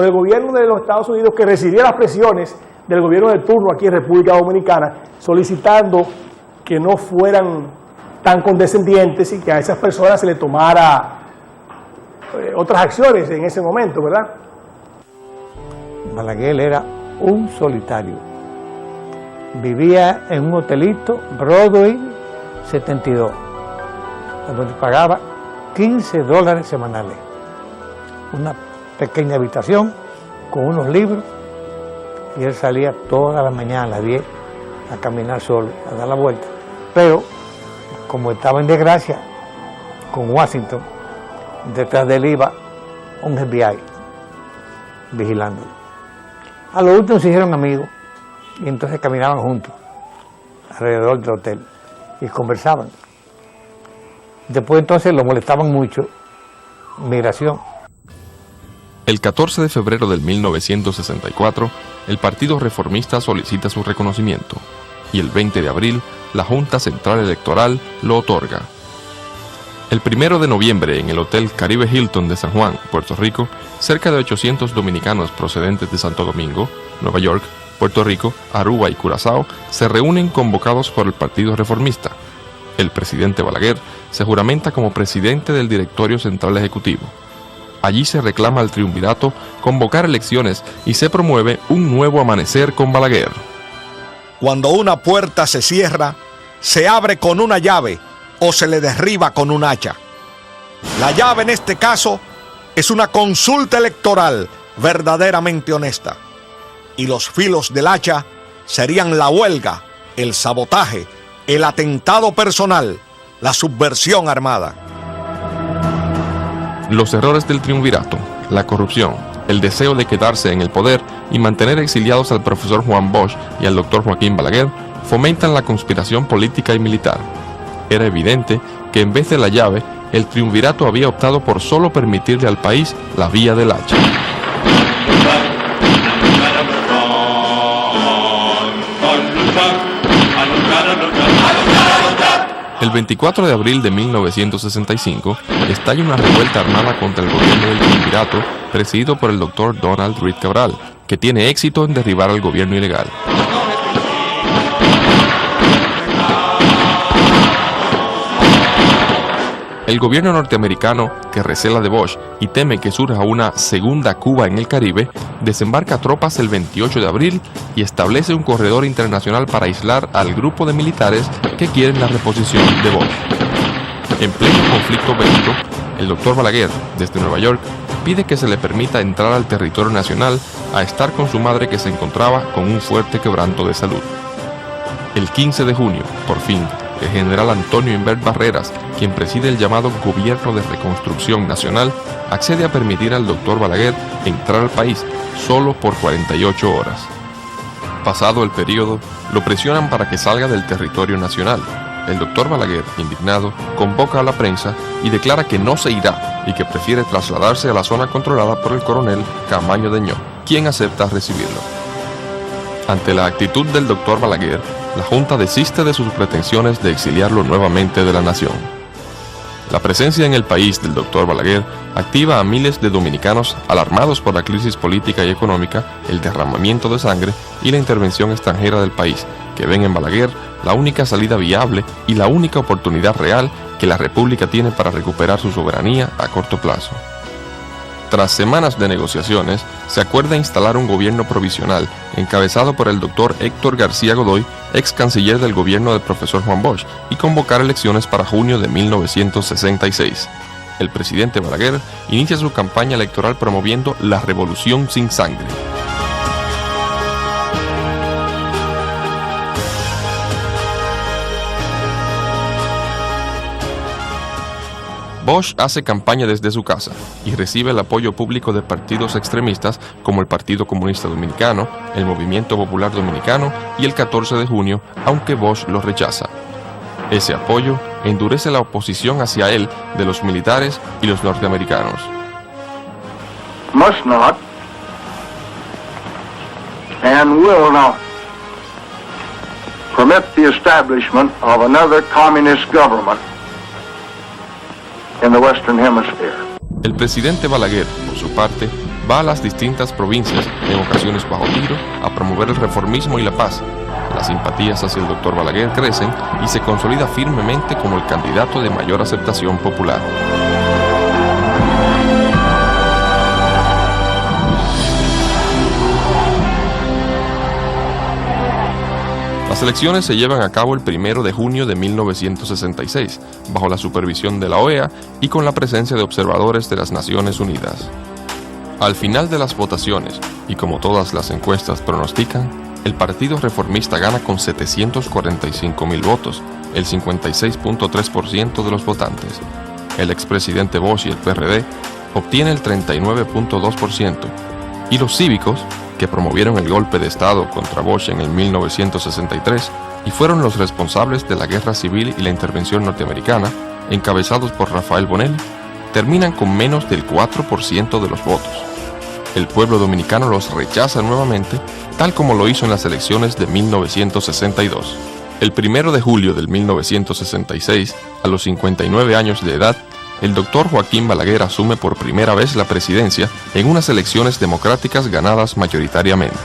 el gobierno de los Estados Unidos, que recibía las presiones del gobierno de turno aquí en República Dominicana, solicitando que no fueran tan condescendientes y que a esas personas se le tomara otras acciones en ese momento, ¿verdad? Balaguer era un solitario. Vivía en un hotelito, Broadway 72, donde pagaba $15 semanales. Una pequeña habitación con unos libros, y él salía todas las mañanas a las 10 a caminar solo, a dar la vuelta. Pero como estaba en desgracia con Washington, detrás de él iba un FBI vigilándolo. A lo último se hicieron amigos y entonces caminaban juntos alrededor del hotel y conversaban. Después entonces lo molestaban mucho migración. El 14 de febrero del 1964, el Partido Reformista solicita su reconocimiento y el 20 de abril, la Junta Central Electoral lo otorga. El 1 de noviembre, en el Hotel Caribe Hilton de San Juan, Puerto Rico, cerca de 800 dominicanos procedentes de Santo Domingo, Nueva York, Puerto Rico, Aruba y Curazao se reúnen convocados por el Partido Reformista. El presidente Balaguer se juramenta como presidente del Directorio Central Ejecutivo. Allí se reclama al triunvirato convocar elecciones y se promueve un nuevo amanecer con Balaguer. Cuando una puerta se cierra, se abre con una llave o se le derriba con un hacha. La llave en este caso es una consulta electoral verdaderamente honesta. Y los filos del hacha serían la huelga, el sabotaje, el atentado personal, la subversión armada. Los errores del triunvirato, la corrupción, el deseo de quedarse en el poder y mantener exiliados al profesor Juan Bosch y al doctor Joaquín Balaguer fomentan la conspiración política y militar. Era evidente que en vez de la llave, el triunvirato había optado por solo permitirle al país la vía del hacha. El 24 de abril de 1965 estalla una revuelta armada contra el gobierno del triunvirato presidido por el doctor Donald Reed Cabral, que tiene éxito en derribar al gobierno ilegal. El gobierno norteamericano, que recela de Bosch y teme que surja una segunda Cuba en el Caribe, desembarca tropas el 28 de abril y establece un corredor internacional para aislar al grupo de militares que quieren la reposición de Bosch. En pleno conflicto bélico, el doctor Balaguer, desde Nueva York, pide que se le permita entrar al territorio nacional a estar con su madre que se encontraba con un fuerte quebranto de salud. El 15 de junio, por fin, el general Antonio Inbert Barreras, quien preside el llamado Gobierno de Reconstrucción Nacional, accede a permitir al doctor Balaguer entrar al país solo por 48 horas. Pasado el periodo, lo presionan para que salga del territorio nacional. El doctor Balaguer, indignado, convoca a la prensa y declara que no se irá y que prefiere trasladarse a la zona controlada por el coronel Camaño Deñó, quien acepta recibirlo. Ante la actitud del doctor Balaguer, la Junta desiste de sus pretensiones de exiliarlo nuevamente de la nación. La presencia en el país del doctor Balaguer activa a miles de dominicanos alarmados por la crisis política y económica, el derramamiento de sangre y la intervención extranjera del país, que ven en Balaguer la única salida viable y la única oportunidad real que la República tiene para recuperar su soberanía a corto plazo. Tras semanas de negociaciones, se acuerda instalar un gobierno provisional encabezado por el doctor Héctor García Godoy, ex canciller del gobierno del profesor Juan Bosch, y convocar elecciones para junio de 1966. El presidente Balaguer inicia su campaña electoral promoviendo la revolución sin sangre. Bosch hace campaña desde su casa y recibe el apoyo público de partidos extremistas como el Partido Comunista Dominicano, el Movimiento Popular Dominicano y el 14 de junio, aunque Bosch lo rechaza. Ese apoyo endurece la oposición hacia él de los militares y los norteamericanos. Must not and will not permit the establishment of another communist government in the Western Hemisphere. El presidente Balaguer, por su parte, va a las distintas provincias, en ocasiones bajo tiro, a promover el reformismo y la paz. Las simpatías hacia el doctor Balaguer crecen y se consolida firmemente como el candidato de mayor aceptación popular. Las elecciones se llevan a cabo el 1 de junio de 1966, bajo la supervisión de la OEA y con la presencia de observadores de las Naciones Unidas. Al final de las votaciones, y como todas las encuestas pronostican, el Partido Reformista gana con 745,000 votos, el 56.3% de los votantes. El expresidente Bosch y el PRD obtienen el 39.2%, y los cívicos, que promovieron el golpe de Estado contra Bosch en el 1963 y fueron los responsables de la guerra civil y la intervención norteamericana, encabezados por Rafael Bonelli, terminan con menos del 4% de los votos. El pueblo dominicano los rechaza nuevamente, tal como lo hizo en las elecciones de 1962. El 1 de julio de 1966, a los 59 años de edad, el doctor Joaquín Balaguer asume por primera vez la presidencia en unas elecciones democráticas ganadas mayoritariamente.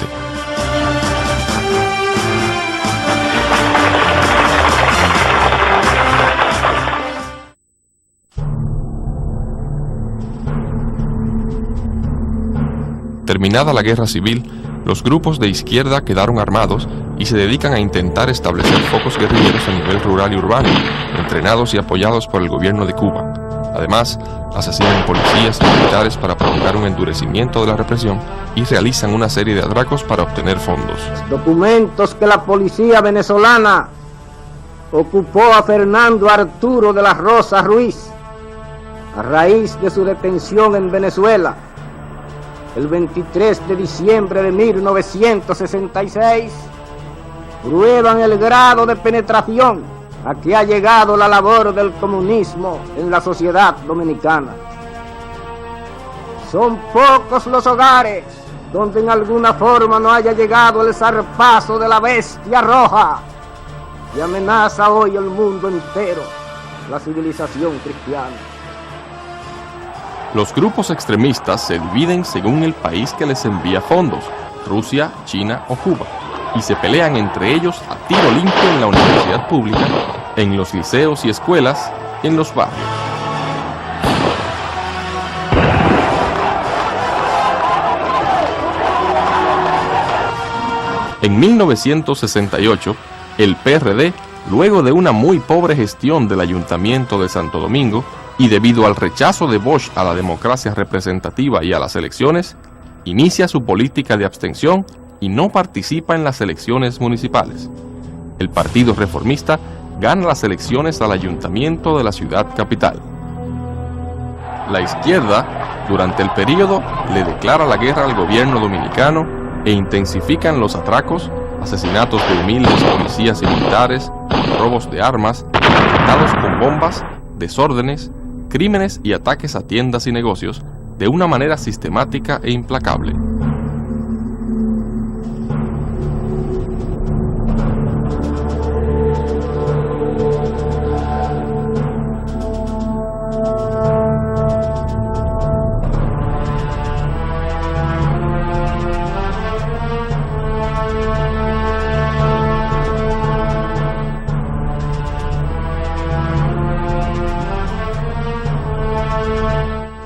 Terminada la guerra civil, los grupos de izquierda quedaron armados y se dedican a intentar establecer focos guerrilleros a nivel rural y urbano, entrenados y apoyados por el gobierno de Cuba. Además, asesinan policías y militares para provocar un endurecimiento de la represión y realizan una serie de atracos para obtener fondos. Documentos que la policía venezolana ocupó a Fernando Arturo de la Rosa Ruiz a raíz de su detención en Venezuela el 23 de diciembre de 1966 prueban el grado de penetración a que ha llegado la labor del comunismo en la sociedad dominicana. Son pocos los hogares donde en alguna forma no haya llegado el zarpazo de la bestia roja que amenaza hoy el mundo entero, la civilización cristiana. Los grupos extremistas se dividen según el país que les envía fondos, Rusia, China o Cuba, y se pelean entre ellos a tiro limpio en la universidad pública, en los liceos y escuelas, en los barrios. En 1968, el PRD, luego de una muy pobre gestión del Ayuntamiento de Santo Domingo y debido al rechazo de Bosch a la democracia representativa y a las elecciones, inicia su política de abstención y no participa en las elecciones municipales. El Partido Reformista gana las elecciones al Ayuntamiento de la ciudad capital. La izquierda, durante el período, le declara la guerra al gobierno dominicano e intensifican los atracos, asesinatos de humildes policías y militares, robos de armas, atentados con bombas, desórdenes, crímenes y ataques a tiendas y negocios de una manera sistemática e implacable.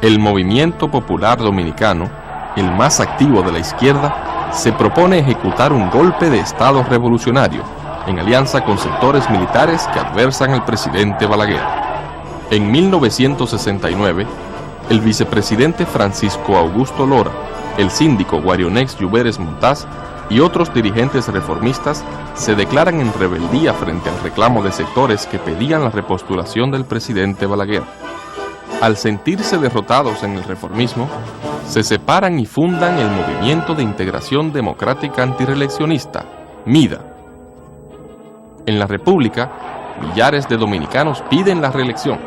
El Movimiento Popular Dominicano, el más activo de la izquierda, se propone ejecutar un golpe de Estado revolucionario, en alianza con sectores militares que adversan al presidente Balaguer. En 1969, el vicepresidente Francisco Augusto Lora, el síndico Guarionex Lluveres Montaz y otros dirigentes reformistas se declaran en rebeldía frente al reclamo de sectores que pedían la repostulación del presidente Balaguer. Al sentirse derrotados en el reformismo, se separan y fundan el Movimiento de Integración Democrática Antireeleccionista, MIDA. En la República, millares de dominicanos piden la reelección,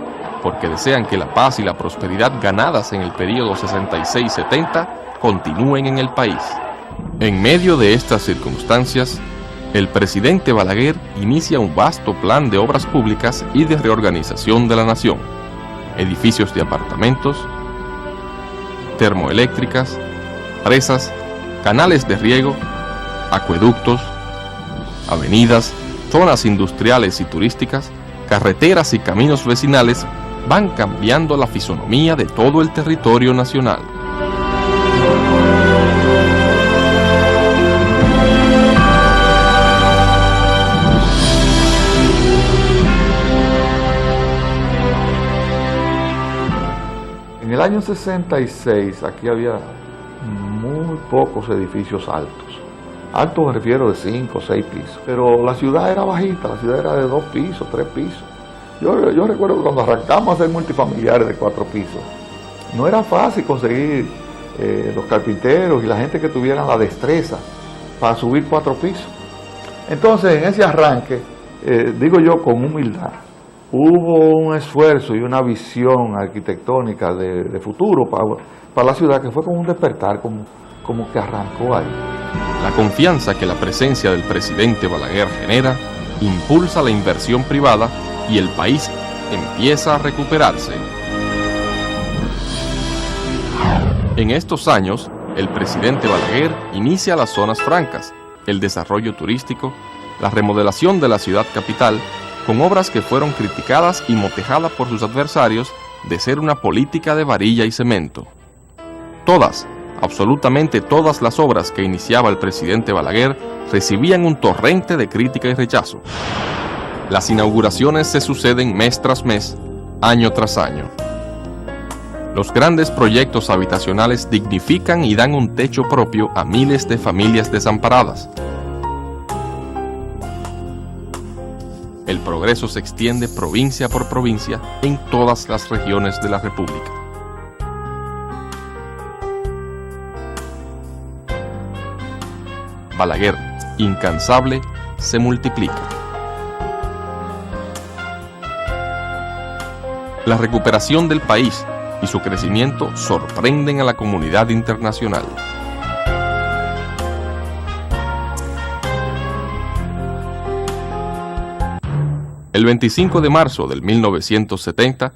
porque desean que la paz y la prosperidad ganadas en el período 66-70 continúen en el país. En medio de estas circunstancias, el presidente Balaguer inicia un vasto plan de obras públicas y de reorganización de la nación. Edificios de apartamentos, termoeléctricas, presas, canales de riego, acueductos, avenidas, zonas industriales y turísticas, carreteras y caminos vecinales van cambiando la fisonomía de todo el territorio nacional. En el año 66 aquí había muy pocos edificios altos. Altos me refiero de 5 o 6 pisos. Pero la ciudad era bajita, la ciudad era de 2 pisos, 3 pisos. Yo recuerdo que cuando arrancamos a hacer multifamiliares de 4 pisos, no era fácil conseguir los carpinteros y la gente que tuvieran la destreza para subir 4 pisos. Entonces, en ese arranque, digo yo con humildad, hubo un esfuerzo y una visión arquitectónica de futuro para la ciudad que fue como un despertar, como que arrancó ahí. La confianza que la presencia del presidente Balaguer genera impulsa la inversión privada y el país empieza a recuperarse. En estos años, el presidente Balaguer inicia las zonas francas, el desarrollo turístico, la remodelación de la ciudad capital, con obras que fueron criticadas y motejadas por sus adversarios de ser una política de varilla y cemento. Todas, absolutamente todas las obras que iniciaba el presidente Balaguer recibían un torrente de crítica y rechazo. Las inauguraciones se suceden mes tras mes, año tras año. Los grandes proyectos habitacionales dignifican y dan un techo propio a miles de familias desamparadas. El progreso se extiende provincia por provincia en todas las regiones de la República. Balaguer, incansable, se multiplica. La recuperación del país y su crecimiento sorprenden a la comunidad internacional. El 25 de marzo de 1970,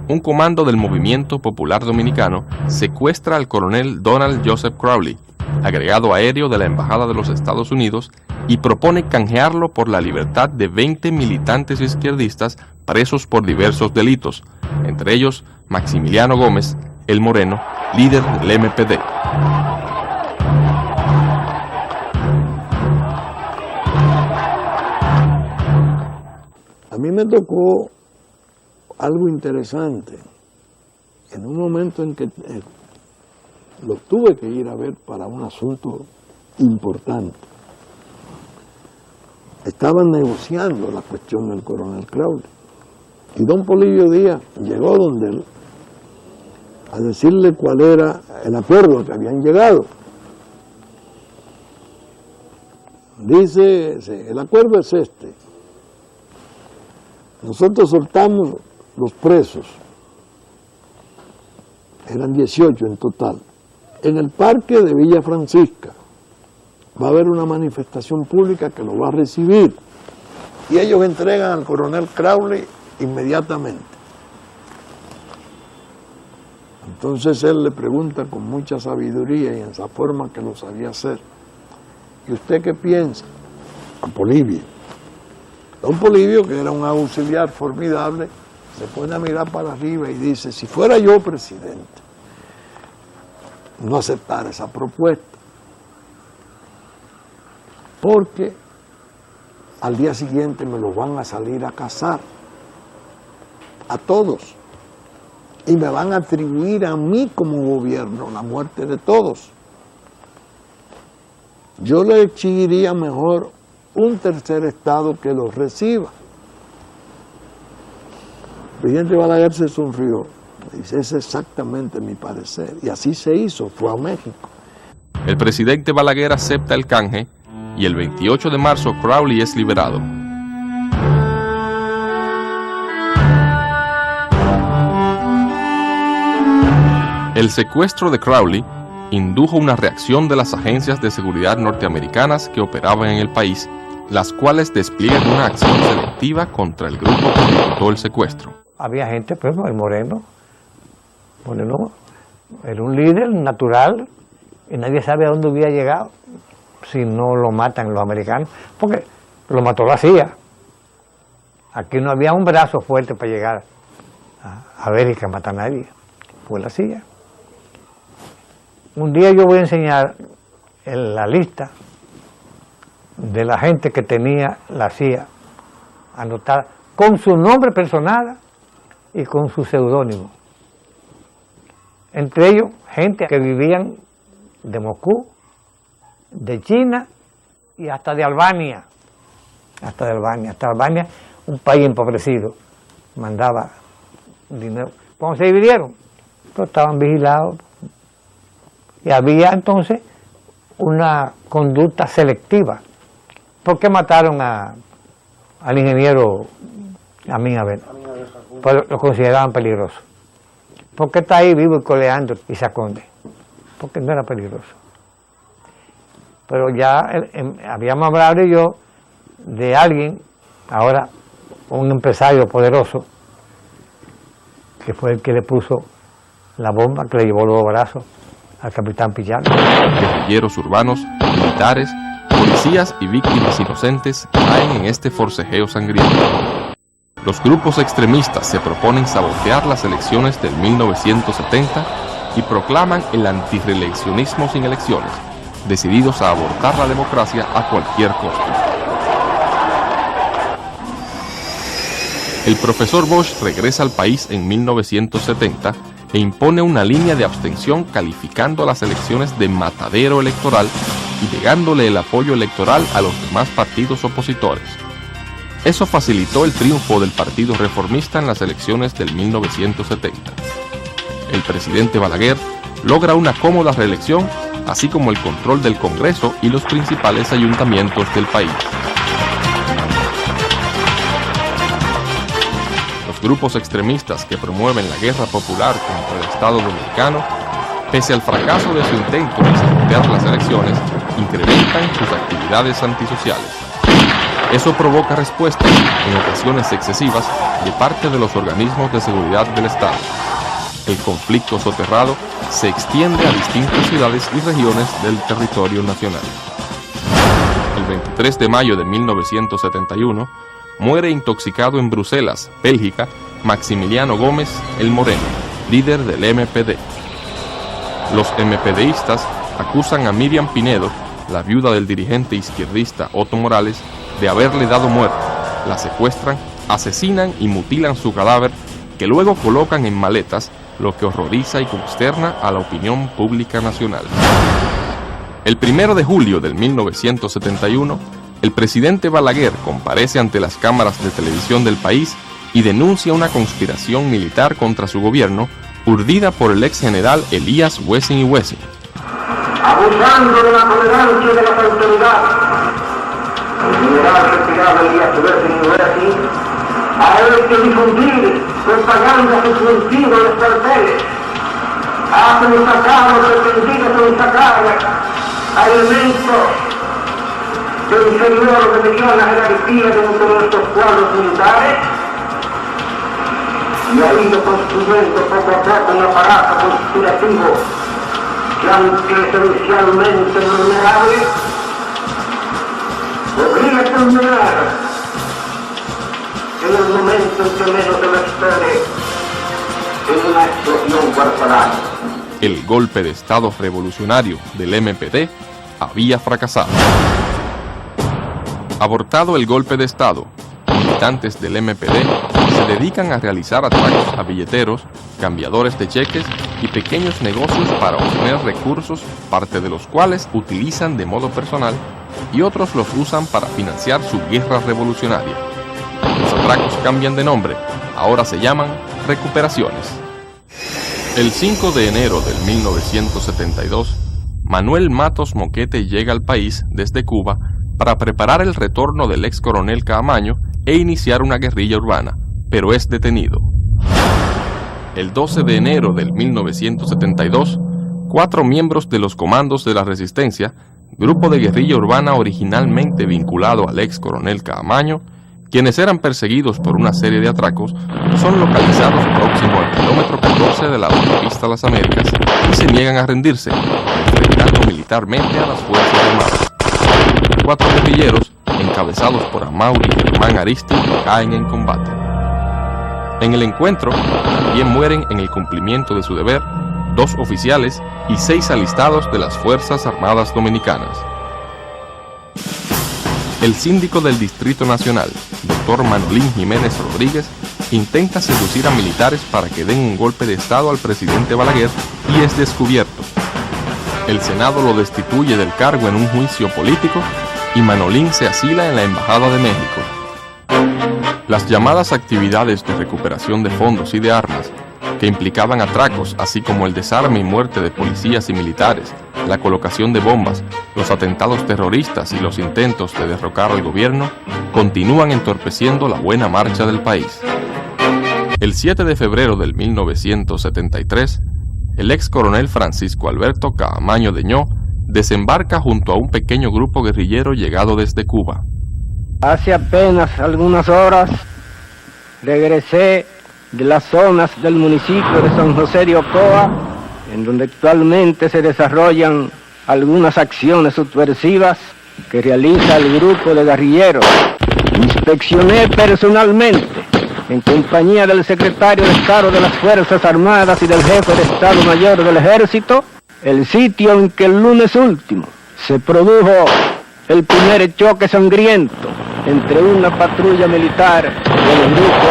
un comando del Movimiento Popular Dominicano secuestra al coronel Donald Joseph Crowley, agregado aéreo de la Embajada de los Estados Unidos, y propone canjearlo por la libertad de 20 militantes izquierdistas presos por diversos delitos, entre ellos Maximiliano Gómez, el Moreno, líder del MPD. mí me tocó algo interesante. En un momento en que lo tuve que ir a ver para un asunto importante, estaban negociando la cuestión del coronel Crowley. Y don Polibio Díaz llegó donde él a decirle cuál era el acuerdo al que habían llegado. Dice, el acuerdo es este. Nosotros soltamos los presos, eran 18 en total. En el parque de Villa Francisca va a haber una manifestación pública que lo va a recibir. Y ellos entregan al coronel Crowley inmediatamente. Entonces él le pregunta con mucha sabiduría y en esa forma que lo sabía hacer: ¿y usted qué piensa? A Polibio. Don Polibio, que era un auxiliar formidable, se pone a mirar para arriba y dice: si fuera yo presidente, no aceptar esa propuesta, porque al día siguiente me los van a salir a cazar a todos y me van a atribuir a mí como gobierno la muerte de todos. Yo le exigiría mejor un tercer estado que los reciba. El presidente Balaguer se sonrió, dice: es exactamente mi parecer, y así se hizo, fue a México. El presidente Balaguer acepta el canje y el 28 de marzo Crowley es liberado. El secuestro de Crowley indujo una reacción de las agencias de seguridad norteamericanas que operaban en el país, las cuales despliegan una acción selectiva contra el grupo que ejecutó el secuestro. Había gente, pues, el Moreno era un líder natural y nadie sabe a dónde hubiera llegado si no lo matan los americanos, porque lo mató la CIA. Aquí no había un brazo fuerte para llegar a América a matar a nadie, fue la CIA. Un día yo voy a enseñar la lista de la gente que tenía la CIA anotada con su nombre personal y con su seudónimo. Entre ellos, gente que vivían de Moscú, de China y hasta de Albania. Hasta Albania, un país empobrecido, mandaba dinero. Cuando se dividieron, pues estaban vigilados. Y había entonces una conducta selectiva. ¿Por qué mataron al ingeniero Amin Abel? Pues lo consideraban peligroso. ¿Por qué está ahí vivo y coleando y se esconde? Porque no era peligroso. Pero ya habíamos hablado yo de alguien, ahora un empresario poderoso, que fue el que le puso la bomba que le llevó los brazos al capitán Pillán. Guerrilleros urbanos, militares, policías y víctimas inocentes caen en este forcejeo sangriento. Los grupos extremistas se proponen sabotear las elecciones del 1970 y proclaman el antirreeleccionismo sin elecciones, decididos a abortar la democracia a cualquier costo. El profesor Bosch regresa al país en 1970 e impone una línea de abstención calificando las elecciones de matadero electoral y negándole el apoyo electoral a los demás partidos opositores. Eso facilitó el triunfo del Partido Reformista en las elecciones del 1970. El presidente Balaguer logra una cómoda reelección, así como el control del Congreso y los principales ayuntamientos del país. Los grupos extremistas que promueven la guerra popular contra el Estado dominicano, pese al fracaso de su intento de sabotear las elecciones, incrementan sus actividades antisociales. Eso provoca respuestas, en ocasiones excesivas, de parte de los organismos de seguridad del Estado. El conflicto soterrado se extiende a distintas ciudades y regiones del territorio nacional. El 23 de mayo de 1971, muere intoxicado en Bruselas, Bélgica, Maximiliano Gómez el Moreno, líder del MPD. Los MPDistas acusan a Miriam Pinedo, la viuda del dirigente izquierdista Otto Morales, de haberle dado muerte, la secuestran asesinan y mutilan su cadáver, que luego colocan en maletas, lo que horroriza y consterna a la opinión pública nacional. El 1 de julio de 1971, el presidente Balaguer comparece ante las cámaras de televisión del país y denuncia una conspiración militar contra su gobierno, urdida por el ex general Elías Wessing y Wessing. Abusando de la tolerancia de las autoridades, el general retirado Elías Wessing y Wessing ha hecho difundir propaganda sustantiva de los carteles, ha sacado pretendido sacar a elementos de inferior que tenían la jerarquía dentro de estos cuadros militares, y ha ido construyendo poco a poco un aparato conspirativo que, aunque esencialmente vulnerable, podría culminar en el momento en que menos se lo espere en una explosión cuartelada. El golpe de Estado revolucionario del MPD había fracasado. Abortado el golpe de Estado, militantes del MPD se dedican a realizar atracos a billeteros, cambiadores de cheques y pequeños negocios para obtener recursos, parte de los cuales utilizan de modo personal y otros los usan para financiar su guerra revolucionaria. Los atracos cambian de nombre, ahora se llaman recuperaciones. El 5 de enero de 1972, Manuel Matos Moquete llega al país desde Cuba para preparar el retorno del ex coronel Caamaño e iniciar una guerrilla urbana, pero es detenido. El 12 de enero de 1972, 4 miembros de los comandos de la Resistencia, grupo de guerrilla urbana originalmente vinculado al ex coronel Caamaño, quienes eran perseguidos por una serie de atracos, son localizados próximo al kilómetro 14 de la autopista Las Américas y se niegan a rendirse, enfrentando militarmente a las Fuerzas Armadas. 4 guerrilleros, encabezados por Amaury y Germán Aristi, caen en combate. En el encuentro, también mueren en el cumplimiento de su deber 2 oficiales y 6 alistados de las Fuerzas Armadas Dominicanas. El síndico del Distrito Nacional, Dr. Manolín Jiménez Rodríguez, intenta seducir a militares para que den un golpe de Estado al presidente Balaguer y es descubierto. El Senado lo destituye del cargo en un juicio político y Manolín se asila en la Embajada de México. Las llamadas actividades de recuperación de fondos y de armas, que implicaban atracos, así como el desarme y muerte de policías y militares, la colocación de bombas, los atentados terroristas y los intentos de derrocar al gobierno, continúan entorpeciendo la buena marcha del país. El 7 de febrero de 1973, el ex coronel Francisco Alberto Caamaño Deñó desembarca junto a un pequeño grupo guerrillero llegado desde Cuba. Hace apenas algunas horas regresé de las zonas del municipio de San José de Ocoa, en donde actualmente se desarrollan algunas acciones subversivas que realiza el grupo de guerrilleros. Inspeccioné personalmente, en compañía del secretario de Estado de las Fuerzas Armadas y del jefe de Estado Mayor del Ejército, el sitio en que el lunes último se produjo el primer choque sangriento entre una patrulla militar y el grupo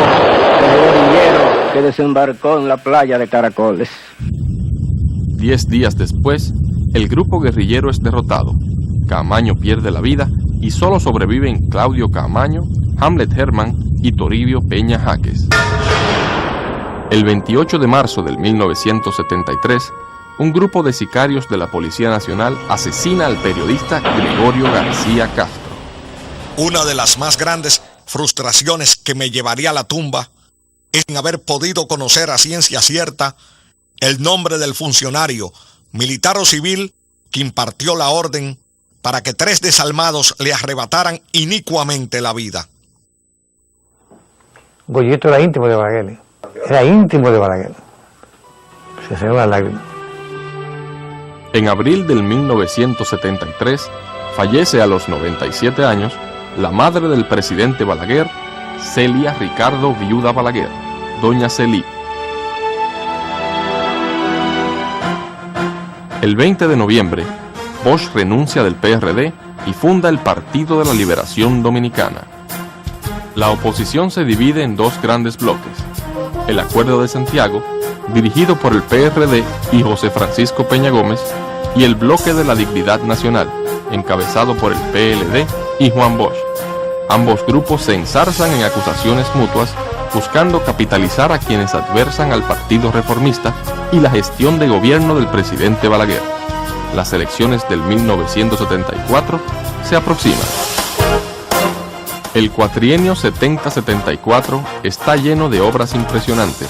de guerrilleros que desembarcó en la playa de Caracoles. 10 días después, el grupo guerrillero es derrotado. Caamaño pierde la vida y solo sobreviven Claudio Caamaño, Hamlet Herman y Toribio Peña Jaques. El 28 de marzo de 1973, un grupo de sicarios de la Policía Nacional asesina al periodista Gregorio García Castro. Una de las más grandes frustraciones que me llevaría a la tumba es en haber podido conocer a ciencia cierta el nombre del funcionario, militar o civil, que impartió la orden para que 3 desalmados le arrebataran inicuamente la vida. Goyito era íntimo de Balaguer, era íntimo de Balaguer. Se hacían las lágrimas. En abril del 1973, fallece a los 97 años la madre del presidente Balaguer, Celia Ricardo Viuda Balaguer, doña Celí. El 20 de noviembre, Bosch renuncia del PRD y funda el Partido de la Liberación Dominicana. La oposición se divide en dos grandes bloques: el Acuerdo de Santiago, dirigido por el PRD y José Francisco Peña Gómez, y el Bloque de la Dignidad Nacional, encabezado por el PLD y Juan Bosch. Ambos grupos se ensarzan en acusaciones mutuas, buscando capitalizar a quienes adversan al Partido Reformista y la gestión de gobierno del presidente Balaguer. Las elecciones del 1974 se aproximan. El cuatrienio 70-74 está lleno de obras impresionantes.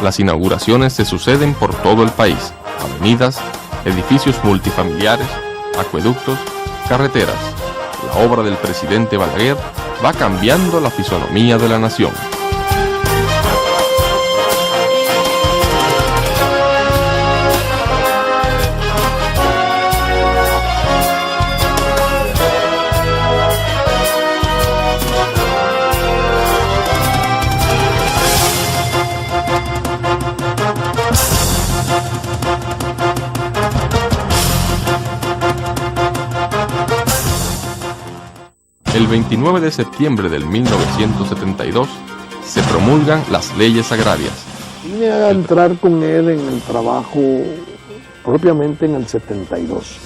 Las inauguraciones se suceden por todo el país: avenidas, edificios multifamiliares, acueductos, carreteras. La obra del presidente Balaguer va cambiando la fisonomía de la nación. El 29 de septiembre del 1972 se promulgan las leyes agrarias. Vine a entrar con él en el trabajo propiamente en el 72.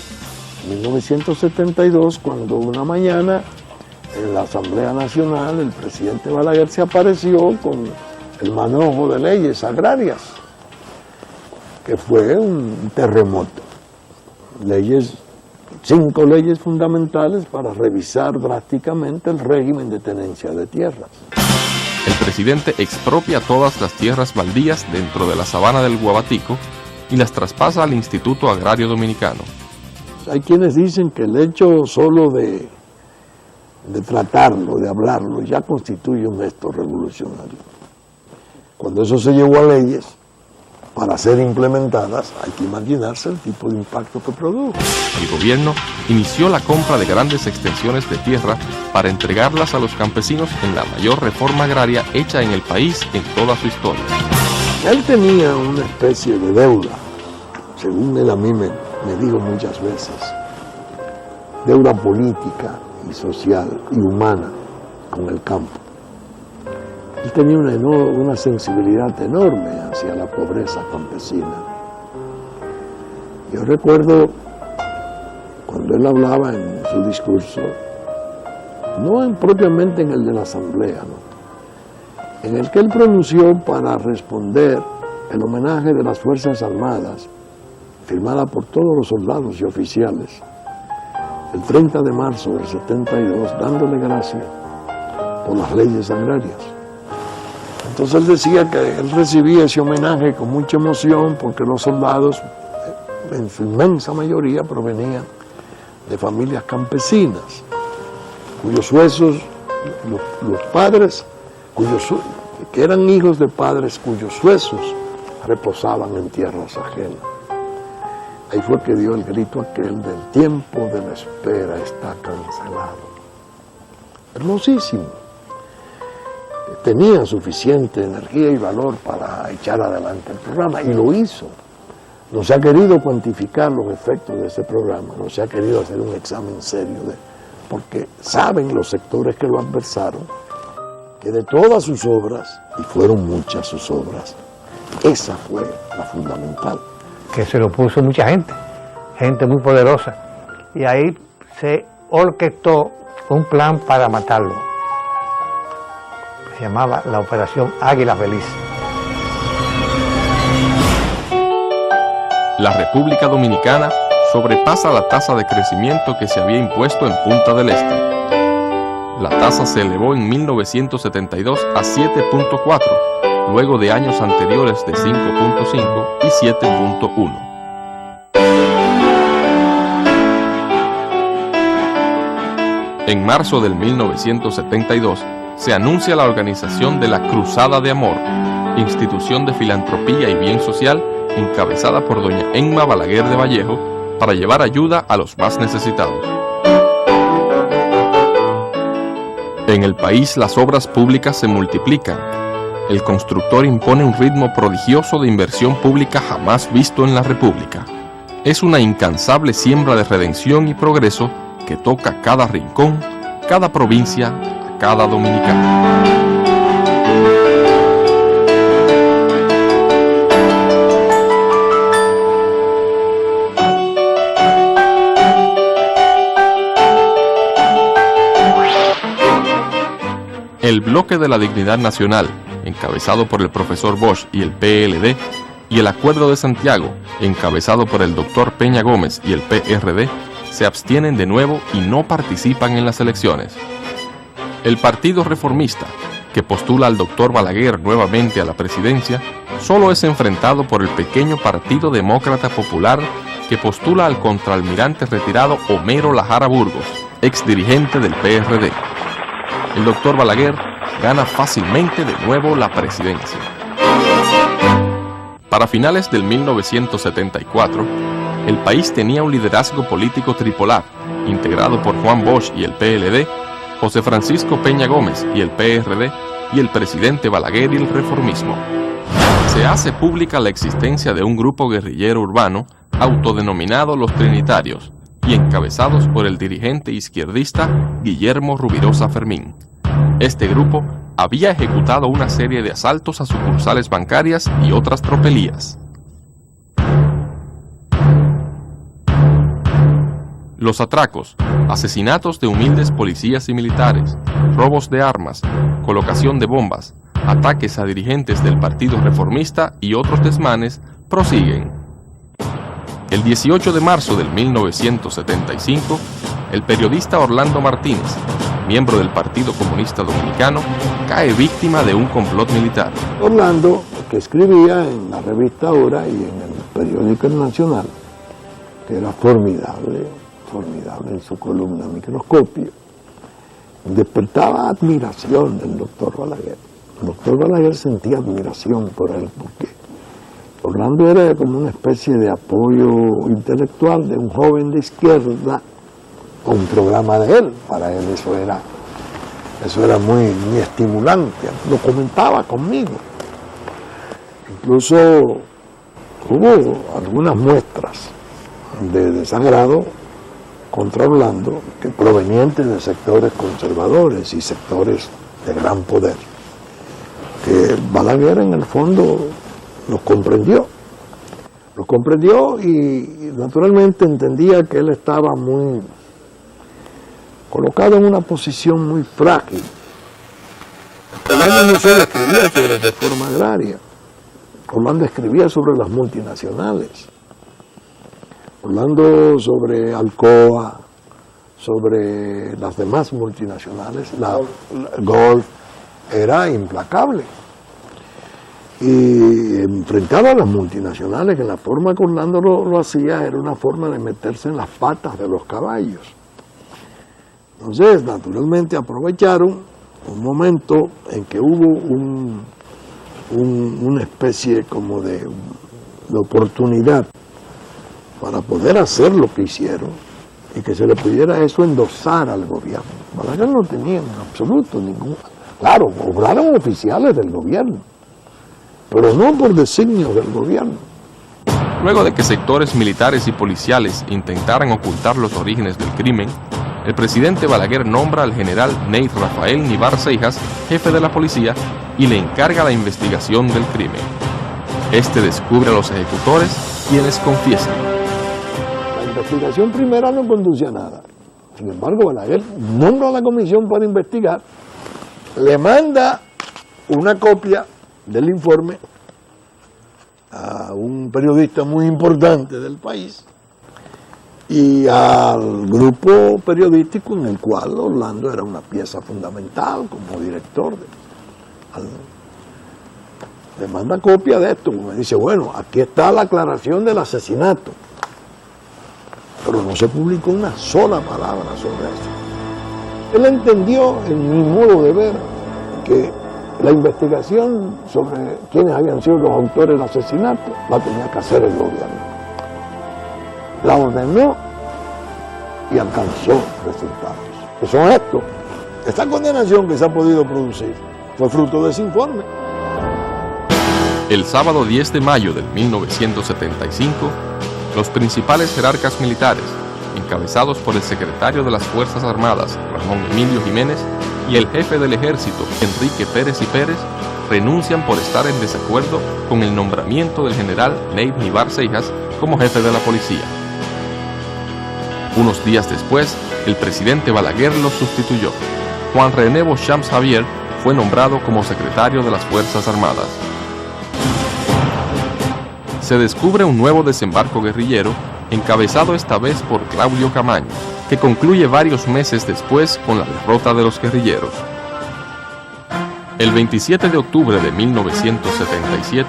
En 1972, cuando una mañana en la Asamblea Nacional el presidente Balaguer se apareció con el manojo de leyes agrarias, que fue un terremoto. 5 leyes fundamentales para revisar drásticamente el régimen de tenencia de tierras. El presidente expropia todas las tierras baldías dentro de la sabana del Guabatico y las traspasa al Instituto Agrario Dominicano. Hay quienes dicen que el hecho solo de tratarlo, de hablarlo, ya constituye un gesto revolucionario. Cuando eso se llevó a leyes, para ser implementadas, hay que imaginarse el tipo de impacto que produjo. El gobierno inició la compra de grandes extensiones de tierra para entregarlas a los campesinos en la mayor reforma agraria hecha en el país en toda su historia. Él tenía una especie de deuda, según él a mí me dijo muchas veces, deuda política y social y humana con el campo. Él tenía una sensibilidad enorme hacia la pobreza campesina. Yo recuerdo cuando él hablaba en su discurso, no propiamente en el de la Asamblea, ¿no?, en el que él pronunció para responder el homenaje de las Fuerzas Armadas, firmada por todos los soldados y oficiales, el 30 de marzo del 72, dándole gracias por las leyes agrarias. Entonces él decía que él recibía ese homenaje con mucha emoción porque los soldados, en su inmensa mayoría, provenían de familias campesinas, cuyos huesos, los padres, que eran hijos de padres cuyos huesos reposaban en tierras ajenas. Ahí fue que dio el grito aquel del tiempo de la espera está cancelado. Hermosísimo. Tenía suficiente energía y valor para echar adelante el programa y lo hizo. No se ha querido cuantificar los efectos de ese programa, no se ha querido hacer un examen serio porque saben los sectores que lo adversaron que de todas sus obras, y fueron muchas sus obras, esa fue la fundamental. Que se lo puso mucha gente muy poderosa, y ahí se orquestó un plan para matarlo. Se llamaba la Operación Águila Feliz. La República Dominicana sobrepasa la tasa de crecimiento que se había impuesto en Punta del Este. La tasa se elevó en 1972 a 7.4, luego de años anteriores de 5.5 y 7.1. En marzo del 1972 se anuncia la organización de la Cruzada de Amor, institución de filantropía y bien social encabezada por doña Emma Balaguer de Vallejo para llevar ayuda a los más necesitados. En el país las obras públicas se multiplican. El constructor impone un ritmo prodigioso de inversión pública jamás visto en la República. Es una incansable siembra de redención y progreso que toca cada rincón, cada provincia, cada dominicano. El Bloque de la Dignidad Nacional, encabezado por el profesor Bosch y el PLD, y el Acuerdo de Santiago, encabezado por el doctor Peña Gómez y el PRD, se abstienen de nuevo y no participan en las elecciones. El Partido Reformista, que postula al doctor Balaguer nuevamente a la presidencia, solo es enfrentado por el pequeño Partido Demócrata Popular, que postula al contraalmirante retirado Homero Lajara Burgos, exdirigente del PRD. El doctor Balaguer gana fácilmente de nuevo la presidencia. Para finales del 1974, el país tenía un liderazgo político tripolar, integrado por Juan Bosch y el PLD, José Francisco Peña Gómez y el PRD, y el presidente Balaguer y el reformismo. Se hace pública la existencia de un grupo guerrillero urbano autodenominado Los Trinitarios, y encabezados por el dirigente izquierdista Guillermo Rubirosa Fermín. Este grupo había ejecutado una serie de asaltos a sucursales bancarias y otras tropelías. Los atracos, asesinatos de humildes policías y militares, robos de armas, colocación de bombas, ataques a dirigentes del Partido Reformista y otros desmanes prosiguen. El 18 de marzo del 1975, el periodista Orlando Martínez, miembro del Partido Comunista Dominicano, cae víctima de un complot militar. Orlando, que escribía en la revista Hora y en el periódico El Nacional, que era formidable en su columna Microscopio, despertaba admiración del doctor Balaguer. El doctor Balaguer sentía admiración por él, porque Orlando era como una especie de apoyo intelectual de un joven de izquierda con un programa de él. Para él eso era muy estimulante. Lo comentaba conmigo. Incluso hubo algunas muestras de desagrado contra Orlando, que provenientes de sectores conservadores y sectores de gran poder, que Balaguer en el fondo lo comprendió y naturalmente entendía que él estaba muy colocado en una posición muy frágil. Orlando no solo escribía sobre reforma agraria, Orlando escribía sobre las multinacionales, Orlando sobre Alcoa, sobre las demás multinacionales, la Golf, era implacable. Y enfrentaba a las multinacionales, que la forma que Orlando lo hacía era una forma de meterse en las patas de los caballos. Entonces, naturalmente aprovecharon un momento en que hubo una especie como de oportunidad para poder hacer lo que hicieron y que se le pudiera eso endosar al gobierno. Balaguer no tenía en absoluto ningún... Claro, obraron oficiales del gobierno, pero no por designio del gobierno. Luego de que sectores militares y policiales intentaran ocultar los orígenes del crimen, el presidente Balaguer nombra al general Ney Rafael Nivar Seijas jefe de la policía y le encarga la investigación del crimen. Este descubre a los ejecutores, quienes confiesan. La investigación primera no conduce a nada. Sin embargo, Balaguer nombra a la comisión para investigar, le manda una copia del informe a un periodista muy importante del país y al grupo periodístico en el cual Orlando era una pieza fundamental como director. Le manda copia de esto, me dice, bueno, aquí está la aclaración del asesinato, pero no se publicó una sola palabra sobre eso. Él entendió, en mi modo de ver, que la investigación sobre quiénes habían sido los autores del asesinato la tenía que hacer el gobierno. La ordenó y alcanzó resultados. Que son estos. Esta condenación que se ha podido producir fue fruto de ese informe. El sábado 10 de mayo de 1975, los principales jerarcas militares, encabezados por el secretario de las Fuerzas Armadas, Ramón Emilio Jiménez, y el jefe del ejército, Enrique Pérez y Pérez, renuncian por estar en desacuerdo con el nombramiento del general Ney Nivar Seijas como jefe de la policía. Unos días después, el presidente Balaguer los sustituyó. Juan René Beauchamp Javier fue nombrado como secretario de las Fuerzas Armadas. Se descubre un nuevo desembarco guerrillero, encabezado esta vez por Claudio Camaño, que concluye varios meses después con la derrota de los guerrilleros. El 27 de octubre de 1977,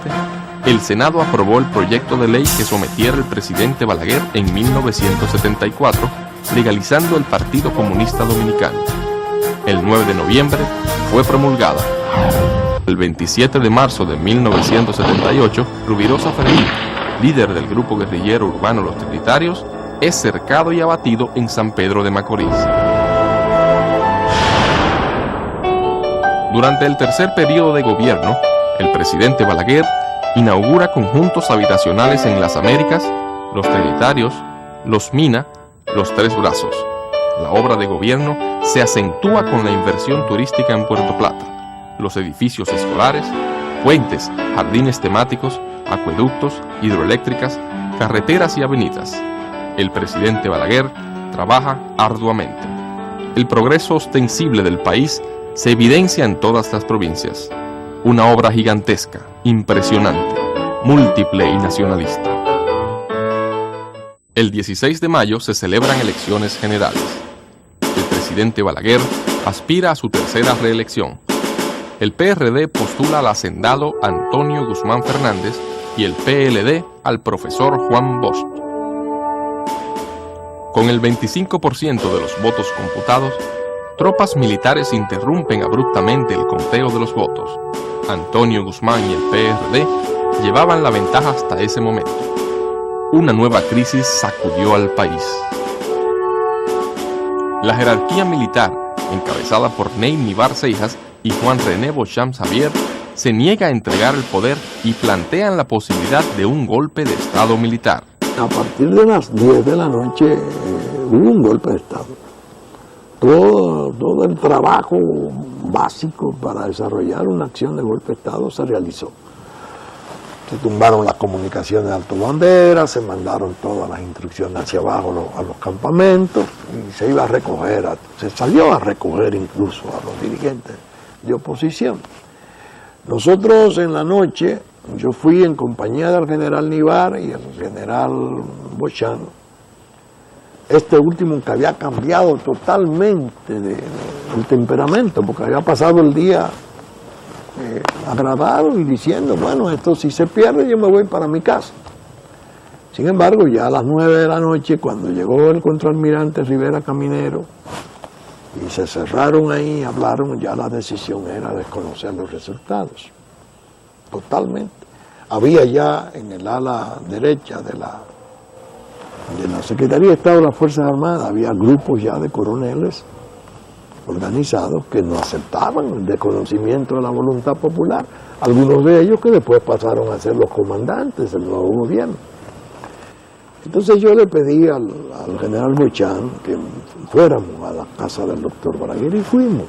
el Senado aprobó el proyecto de ley que sometiera el presidente Balaguer en 1974, legalizando el Partido Comunista Dominicano. El 9 de noviembre fue promulgada. El 27 de marzo de 1978, Rubirosa Fermín, líder del grupo guerrillero urbano Los Trinitarios, es cercado y abatido en San Pedro de Macorís. Durante el tercer periodo de gobierno, el presidente Balaguer inaugura conjuntos habitacionales en las Américas, Los Trinitarios, Los Mina, Los Tres Brazos. La obra de gobierno se acentúa con la inversión turística en Puerto Plata, los edificios escolares, puentes, jardines temáticos, acueductos, hidroeléctricas, carreteras y avenidas. El presidente Balaguer trabaja arduamente. El progreso ostensible del país se evidencia en todas las provincias. Una obra gigantesca, impresionante, múltiple y nacionalista. El 16 de mayo se celebran elecciones generales. El presidente Balaguer aspira a su tercera reelección. El PRD postula al hacendado Antonio Guzmán Fernández y el PLD al profesor Juan Bosch. Con el 25% de los votos computados, tropas militares interrumpen abruptamente el conteo de los votos. Antonio Guzmán y el PRD llevaban la ventaja hasta ese momento. Una nueva crisis sacudió al país. La jerarquía militar, encabezada por Ney Nivar Seijas y Juan René Beauchamp Javier, se niega a entregar el poder y plantean la posibilidad de un golpe de Estado militar. A partir de las 10 de la noche hubo un golpe de Estado. Todo el trabajo básico para desarrollar una acción de golpe de Estado se realizó. Se tumbaron las comunicaciones de Alto Bandera, se mandaron todas las instrucciones hacia abajo a los campamentos y se iba a recoger, se salió a recoger incluso a los dirigentes de oposición. Nosotros en la noche, yo fui en compañía del general Nivar y el general Beauchamp, este último que había cambiado totalmente el temperamento, porque había pasado el día agradado y diciendo, bueno, esto si se pierde yo me voy para mi casa. Sin embargo, ya a las 9 de la noche, cuando llegó el contraalmirante Rivera Caminero, y se cerraron ahí, hablaron, ya la decisión era desconocer los resultados, totalmente. Había ya en el ala derecha de la Secretaría de Estado de las Fuerzas Armadas, había grupos ya de coroneles organizados que no aceptaban el desconocimiento de la voluntad popular, algunos de ellos que después pasaron a ser los comandantes del nuevo gobierno. Entonces yo le pedí al general Beauchamp que fuéramos a la casa del doctor Balaguer y fuimos.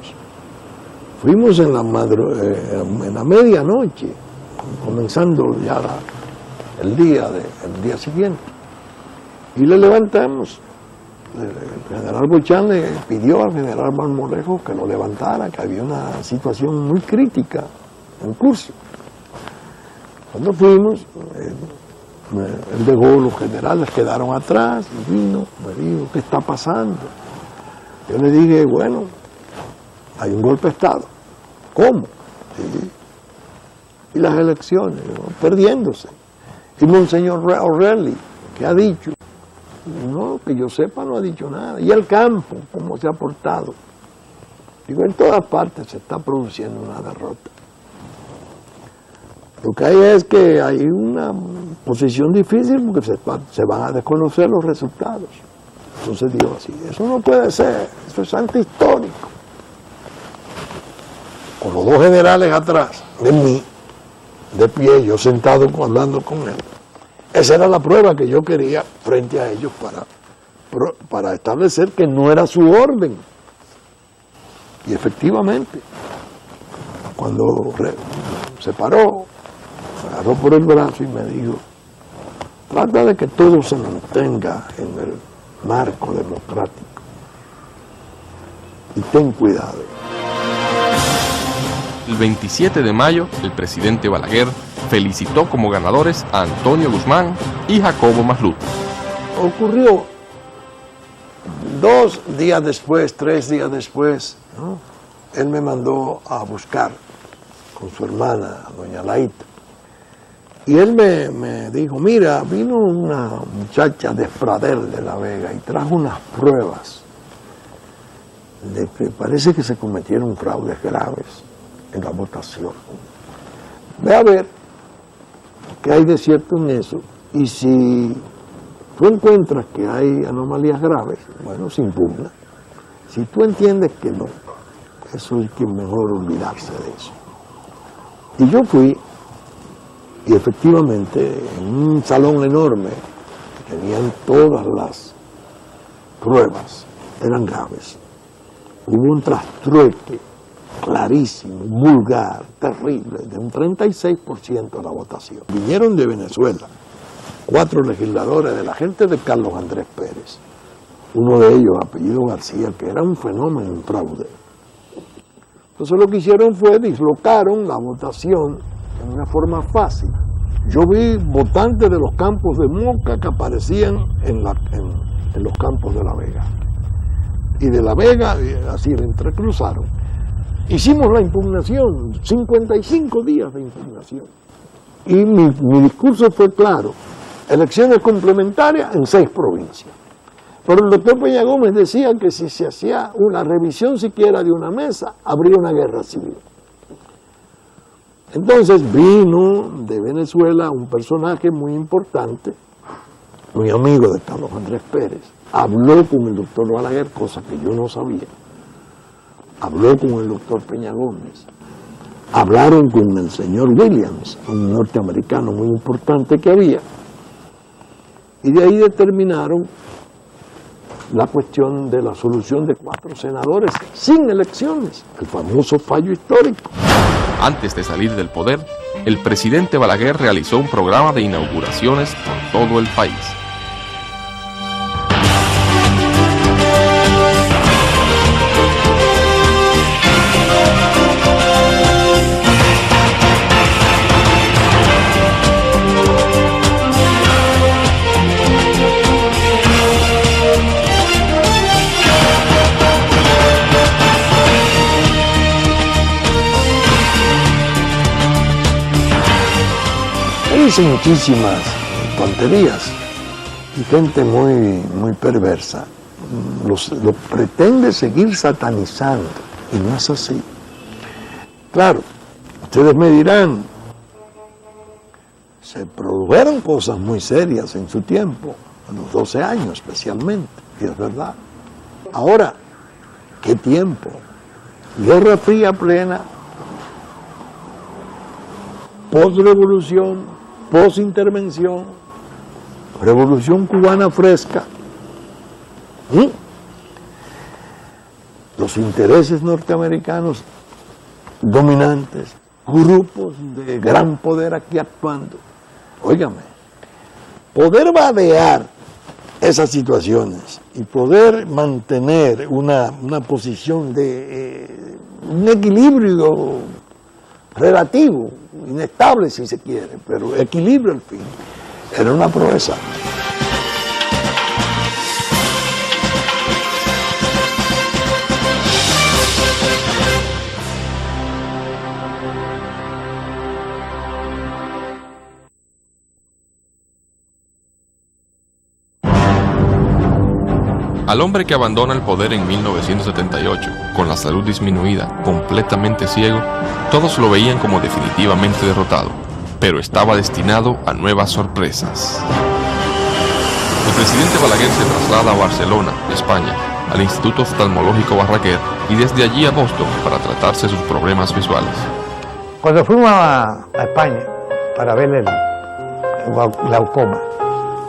Fuimos en la medianoche, comenzando ya el día siguiente. Y le levantamos. El general Beauchamp le pidió al general Marmolejo que lo levantara, que había una situación muy crítica en curso. Cuando fuimos, él dejó, los generales quedaron atrás, y vino, me dijo, ¿qué está pasando? Yo le dije, bueno, hay un golpe de Estado. ¿Cómo? Sí. Y las elecciones, ¿no? Perdiéndose. Y Monseñor O'Reilly, ¿qué ha dicho? No, que yo sepa no ha dicho nada. ¿Y el campo? ¿Cómo se ha portado? Digo, en todas partes se está produciendo una derrota. Lo que hay es que hay una posición difícil porque se van a desconocer los resultados. Entonces digo así, eso no puede ser, eso es antihistórico. Con los dos generales atrás de mí, de pie, yo sentado hablando con él. Esa era la prueba que yo quería frente a ellos para establecer que no era su orden. Y efectivamente, cuando se paró, me agarró por el brazo y me dijo, trata de que todo se mantenga en el marco democrático y ten cuidado. El 27 de mayo, el presidente Balaguer felicitó como ganadores a Antonio Guzmán y Jacobo Maslut. Ocurrió 2 días después, 3 días después, ¿no? Él me mandó a buscar con su hermana, doña Laita. Y él me dijo, mira, vino una muchacha de Pradel de La Vega y trajo unas pruebas de que parece que se cometieron fraudes graves en la votación. Ve a ver qué hay de cierto en eso, y si tú encuentras que hay anomalías graves, bueno, se impugna. Si tú entiendes que no, eso es que mejor olvidarse de eso. Y yo fui, y efectivamente, en un salón enorme, que tenían todas las pruebas, eran graves. Hubo un trastrueque clarísimo, vulgar, terrible, de un 36% de la votación. Vinieron de Venezuela 4 legisladores de la gente de Carlos Andrés Pérez, uno de ellos, apellido García, que era un fenómeno en fraude. Entonces lo que hicieron fue dislocaron la votación en una forma fácil. Yo vi votantes de los campos de Moca que aparecían en los campos de La Vega. Y de La Vega, así le entrecruzaron. Hicimos la impugnación, 55 días de impugnación. Y mi discurso fue claro, elecciones complementarias en 6 provincias. Pero el doctor Peña Gómez decía que si se hacía una revisión siquiera de una mesa, habría una guerra civil. Entonces vino de Venezuela un personaje muy importante, muy amigo de Carlos Andrés Pérez, habló con el doctor Balaguer, cosa que yo no sabía, habló con el doctor Peña Gómez, hablaron con el señor Williams, un norteamericano muy importante que había, y de ahí determinaron la cuestión de la solución de 4 senadores sin elecciones, el famoso fallo histórico. Antes de salir del poder, el presidente Balaguer realizó un programa de inauguraciones por todo el país. Dice muchísimas tonterías y gente muy perversa lo pretende seguir satanizando y no es así. Claro, ustedes me dirán, se produjeron cosas muy serias en su tiempo, a los 12 años especialmente, y es verdad. Ahora, ¿qué tiempo? Guerra Fría plena, post-revolución, post-intervención, revolución cubana fresca. Los intereses norteamericanos dominantes, grupos de gran poder aquí actuando. Óigame, poder vadear esas situaciones y poder mantener una posición de un equilibrio relativo, inestable si se quiere, pero equilibrio al fin, era una proeza. Al hombre que abandona el poder en 1978, con la salud disminuida, completamente ciego, todos lo veían como definitivamente derrotado, pero estaba destinado a nuevas sorpresas. El presidente Balaguer se traslada a Barcelona, España, al Instituto Oftalmológico Barraquer y desde allí a Boston para tratarse sus problemas visuales. Cuando fuimos a España para ver el glaucoma,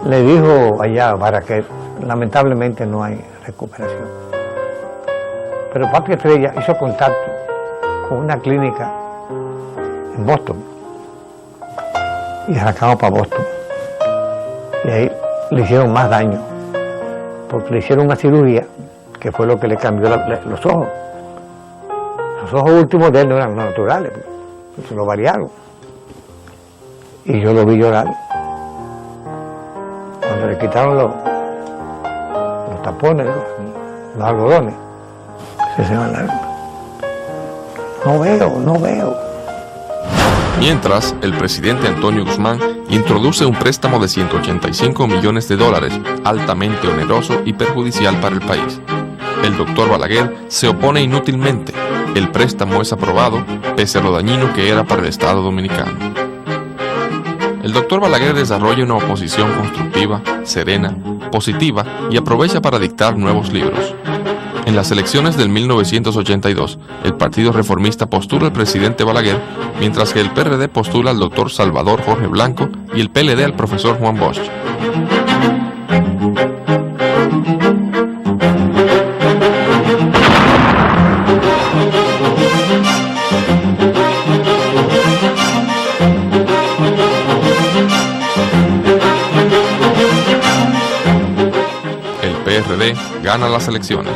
le dijo allá a Barraquer, lamentablemente no hay recuperación. Pero Patria Estrella hizo contacto con una clínica en Boston y arrancamos para Boston. Y ahí le hicieron más daño, porque le hicieron una cirugía que fue lo que le cambió los ojos. Los ojos últimos de él no eran naturales, se lo variaron. Y yo lo vi llorar. Cuando le quitaron los tapones, los algodones, se van a... No veo. Mientras, el presidente Antonio Guzmán introduce un préstamo de $185 millones, altamente oneroso y perjudicial para el país. El doctor Balaguer se opone inútilmente. El préstamo es aprobado, pese a lo dañino que era para el Estado dominicano. El doctor Balaguer desarrolla una oposición constructiva, serena, positiva y aprovecha para dictar nuevos libros. En las elecciones del 1982, el Partido Reformista postula al presidente Balaguer, mientras que el PRD postula al doctor Salvador Jorge Blanco y el PLD al profesor Juan Bosch. El PRD gana las elecciones.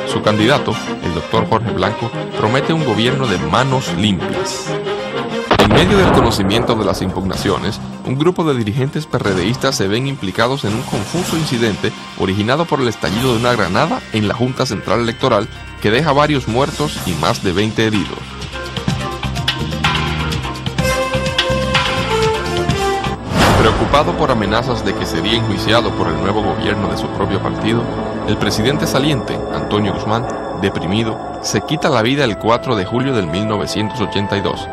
Su candidato, el doctor Jorge Blanco, promete un gobierno de manos limpias. En medio del conocimiento de las impugnaciones, un grupo de dirigentes PRDistas se ven implicados en un confuso incidente originado por el estallido de una granada en la Junta Central Electoral que deja varios muertos y más de 20 heridos. Preocupado por amenazas de que sería enjuiciado por el nuevo gobierno de su propio partido, el presidente saliente, Antonio Guzmán, deprimido, se quita la vida el 4 de julio del 1982.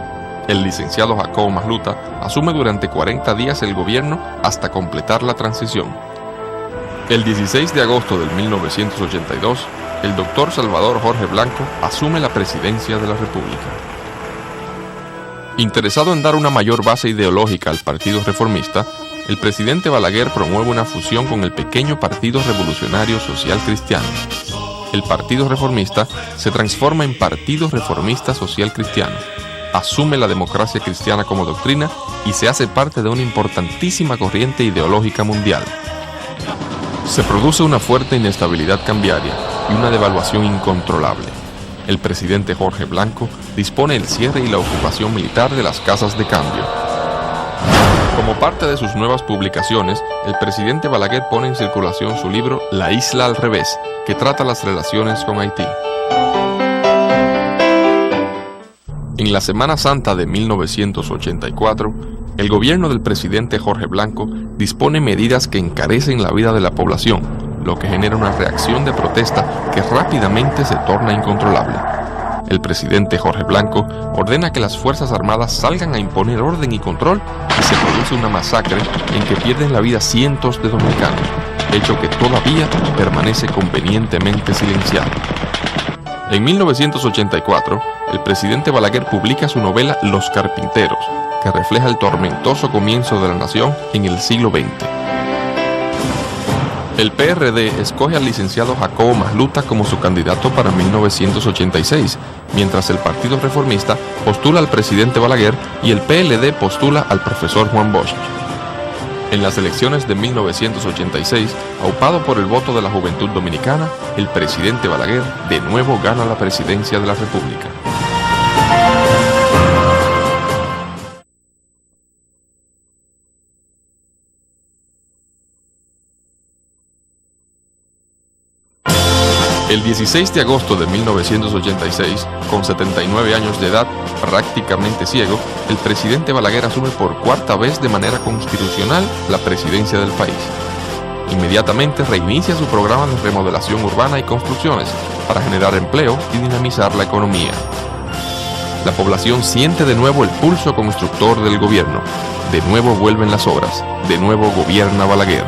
El licenciado Jacobo Masluta asume durante 40 días el gobierno hasta completar la transición. El 16 de agosto del 1982, el doctor Salvador Jorge Blanco asume la presidencia de la República. Interesado en dar una mayor base ideológica al Partido Reformista, el presidente Balaguer promueve una fusión con el pequeño Partido Revolucionario Social Cristiano. El Partido Reformista se transforma en Partido Reformista Social Cristiano, asume la democracia cristiana como doctrina y se hace parte de una importantísima corriente ideológica mundial. Se produce una fuerte inestabilidad cambiaria y una devaluación incontrolable. El presidente Jorge Blanco dispone el cierre y la ocupación militar de las casas de cambio. Como parte de sus nuevas publicaciones, el presidente Balaguer pone en circulación su libro La Isla al Revés, que trata las relaciones con Haití. En la Semana Santa de 1984, el gobierno del presidente Jorge Blanco dispone medidas que encarecen la vida de la población, lo que genera una reacción de protesta que rápidamente se torna incontrolable. El presidente Jorge Blanco ordena que las Fuerzas Armadas salgan a imponer orden y control y se produce una masacre en que pierden la vida cientos de dominicanos, hecho que todavía permanece convenientemente silenciado. En 1984, el presidente Balaguer publica su novela Los Carpinteros, que refleja el tormentoso comienzo de la nación en el siglo XX. El PRD escoge al licenciado Jacobo Masluta como su candidato para 1986, mientras el Partido Reformista postula al presidente Balaguer y el PLD postula al profesor Juan Bosch. En las elecciones de 1986, aupado por el voto de la juventud dominicana, el presidente Balaguer de nuevo gana la presidencia de la República. El 16 de agosto de 1986, con 79 años de edad, prácticamente ciego, el presidente Balaguer asume por cuarta vez de manera constitucional la presidencia del país. Inmediatamente reinicia su programa de remodelación urbana y construcciones para generar empleo y dinamizar la economía. La población siente de nuevo el pulso constructor del gobierno. De nuevo vuelven las obras. De nuevo gobierna Balaguer.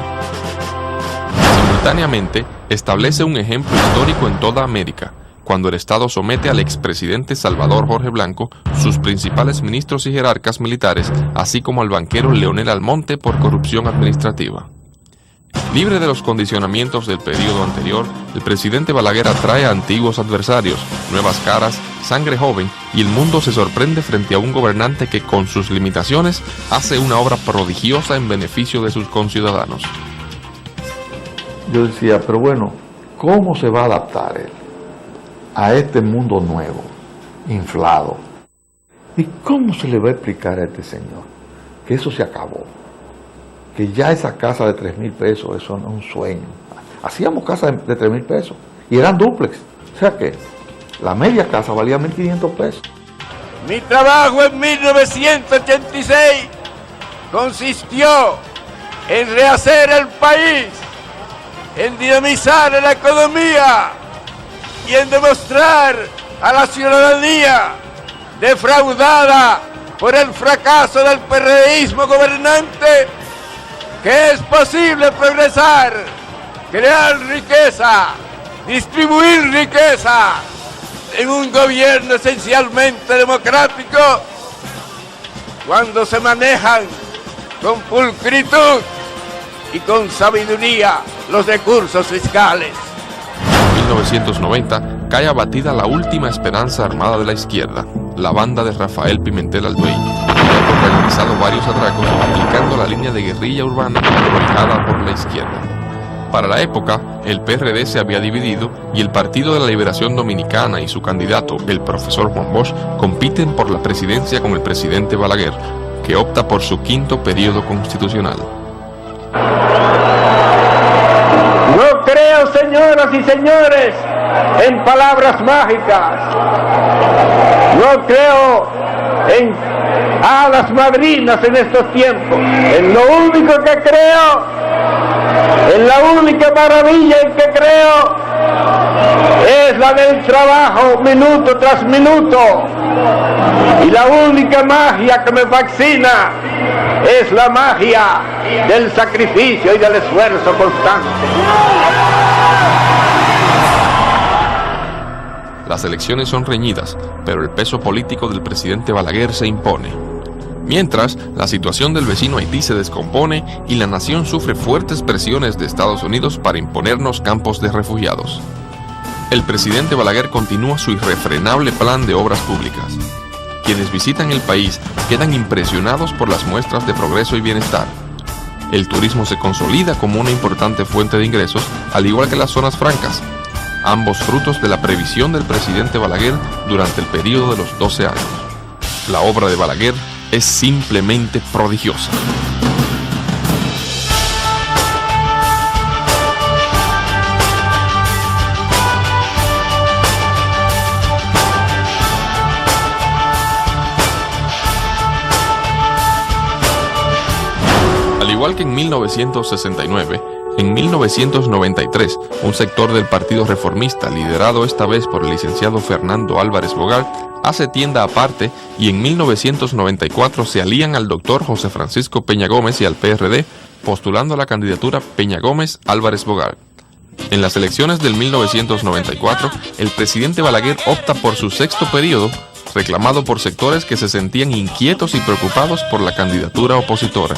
Simultáneamente, establece un ejemplo histórico en toda América, cuando el Estado somete al expresidente Salvador Jorge Blanco, sus principales ministros y jerarcas militares, así como al banquero Leonel Almonte por corrupción administrativa. Libre de los condicionamientos del periodo anterior, el presidente Balaguer atrae a antiguos adversarios, nuevas caras, sangre joven, y el mundo se sorprende frente a un gobernante que, con sus limitaciones, hace una obra prodigiosa en beneficio de sus conciudadanos. Yo decía, pero bueno, ¿cómo se va a adaptar él a este mundo nuevo, inflado? ¿Y cómo se le va a explicar a este señor que eso se acabó? Que ya esa casa de 3,000 pesos, eso no es un sueño. Hacíamos casas de 3,000 pesos y eran dúplex. O sea que la media casa valía 1.500 pesos. Mi trabajo en 1986 consistió en rehacer el país, en dinamizar la economía y en demostrar a la ciudadanía defraudada por el fracaso del PRDismo gobernante que es posible progresar, crear riqueza, distribuir riqueza en un gobierno esencialmente democrático cuando se manejan con pulcritud y con sabiduría los recursos fiscales. En 1990 cae abatida la última esperanza armada de la izquierda, la banda de Rafael Pimentel Alduey, que había organizado varios atracos aplicando la línea de guerrilla urbana prohibida por la izquierda. Para la época, el PRD se había dividido y el Partido de la Liberación Dominicana y su candidato, el profesor Juan Bosch, compiten por la presidencia con el presidente Balaguer, que opta por su 5º periodo constitucional. No creo, señoras y señores, en palabras mágicas. No creo en hadas madrinas en estos tiempos. En lo único que creo, en la única maravilla en que creo, es la del trabajo minuto tras minuto. Y la única magia que me fascina es la magia del sacrificio y del esfuerzo constante. Las elecciones son reñidas, pero el peso político del presidente Balaguer se impone. Mientras, la situación del vecino Haití se descompone y la nación sufre fuertes presiones de Estados Unidos para imponernos campos de refugiados. El presidente Balaguer continúa su irrefrenable plan de obras públicas. Quienes visitan el país quedan impresionados por las muestras de progreso y bienestar. El turismo se consolida como una importante fuente de ingresos, al igual que las zonas francas, ambos frutos de la previsión del presidente Balaguer durante el periodo de los 12 años. La obra de Balaguer es simplemente prodigiosa. Al igual que en 1969, en 1993, un sector del Partido Reformista, liderado esta vez por el licenciado Fernando Álvarez Bogart, hace tienda aparte y en 1994 se alían al doctor José Francisco Peña Gómez y al PRD, postulando la candidatura Peña Gómez Álvarez Bogart. En las elecciones del 1994, el presidente Balaguer opta por su 6º periodo, reclamado por sectores que se sentían inquietos y preocupados por la candidatura opositora.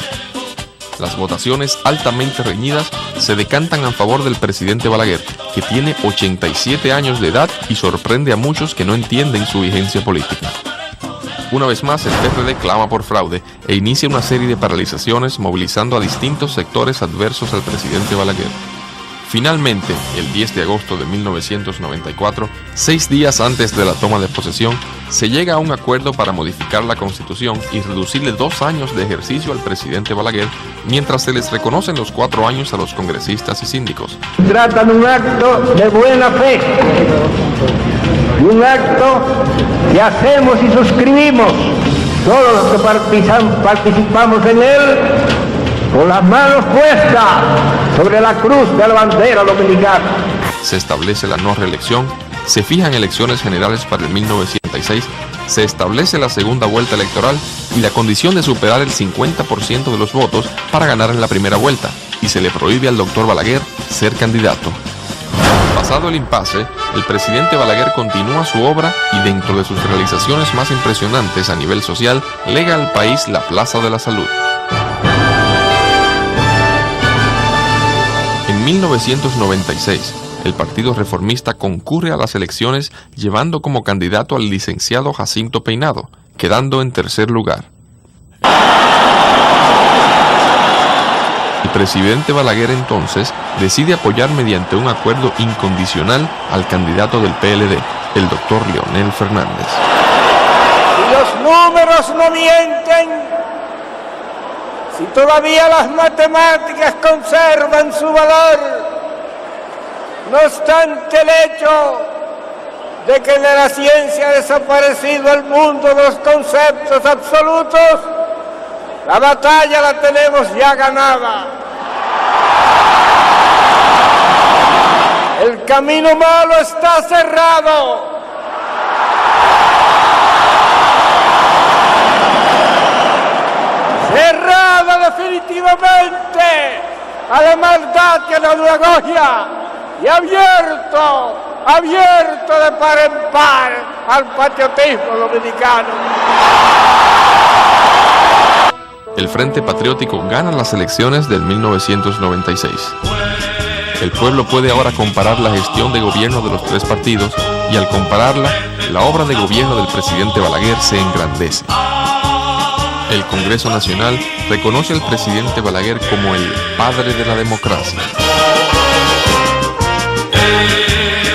Las votaciones altamente reñidas se decantan a favor del presidente Balaguer, que tiene 87 años de edad y sorprende a muchos que no entienden su vigencia política. Una vez más, el PRD clama por fraude e inicia una serie de paralizaciones movilizando a distintos sectores adversos al presidente Balaguer. Finalmente, el 10 de agosto de 1994, 6 días antes de la toma de posesión, se llega a un acuerdo para modificar la Constitución y reducirle 2 años de ejercicio al presidente Balaguer, mientras se les reconocen los 4 años a los congresistas y síndicos. Trata de un acto de buena fe, y un acto que hacemos y suscribimos todos los que participamos en él, con las manos puestas sobre la cruz de la bandera dominicana. Se establece la no reelección, se fijan elecciones generales para el 1996, se establece la segunda vuelta electoral y la condición de superar el 50% de los votos para ganar en la primera vuelta, y se le prohíbe al doctor Balaguer ser candidato. Pasado el impasse, el presidente Balaguer continúa su obra y dentro de sus realizaciones más impresionantes a nivel social, lega al país la Plaza de la Salud. 1996, el Partido Reformista concurre a las elecciones llevando como candidato al licenciado Jacinto Peinado, quedando en tercer lugar. El presidente Balaguer entonces decide apoyar mediante un acuerdo incondicional al candidato del PLD, el doctor Leonel Fernández. Si los números no mienten, si todavía las matemáticas conservan su valor, no obstante el hecho de que en la ciencia ha desaparecido el mundo de los conceptos absolutos, la batalla la tenemos ya ganada. El camino malo está cerrado. Cerrada definitivamente a la maldad y a la demagogia y abierto de par en par al patriotismo dominicano. El Frente Patriótico gana las elecciones del 1996. El pueblo puede ahora comparar la gestión de gobierno de los tres partidos y al compararla, la obra de gobierno del presidente Balaguer se engrandece. El Congreso Nacional reconoce al presidente Balaguer como el padre de la democracia.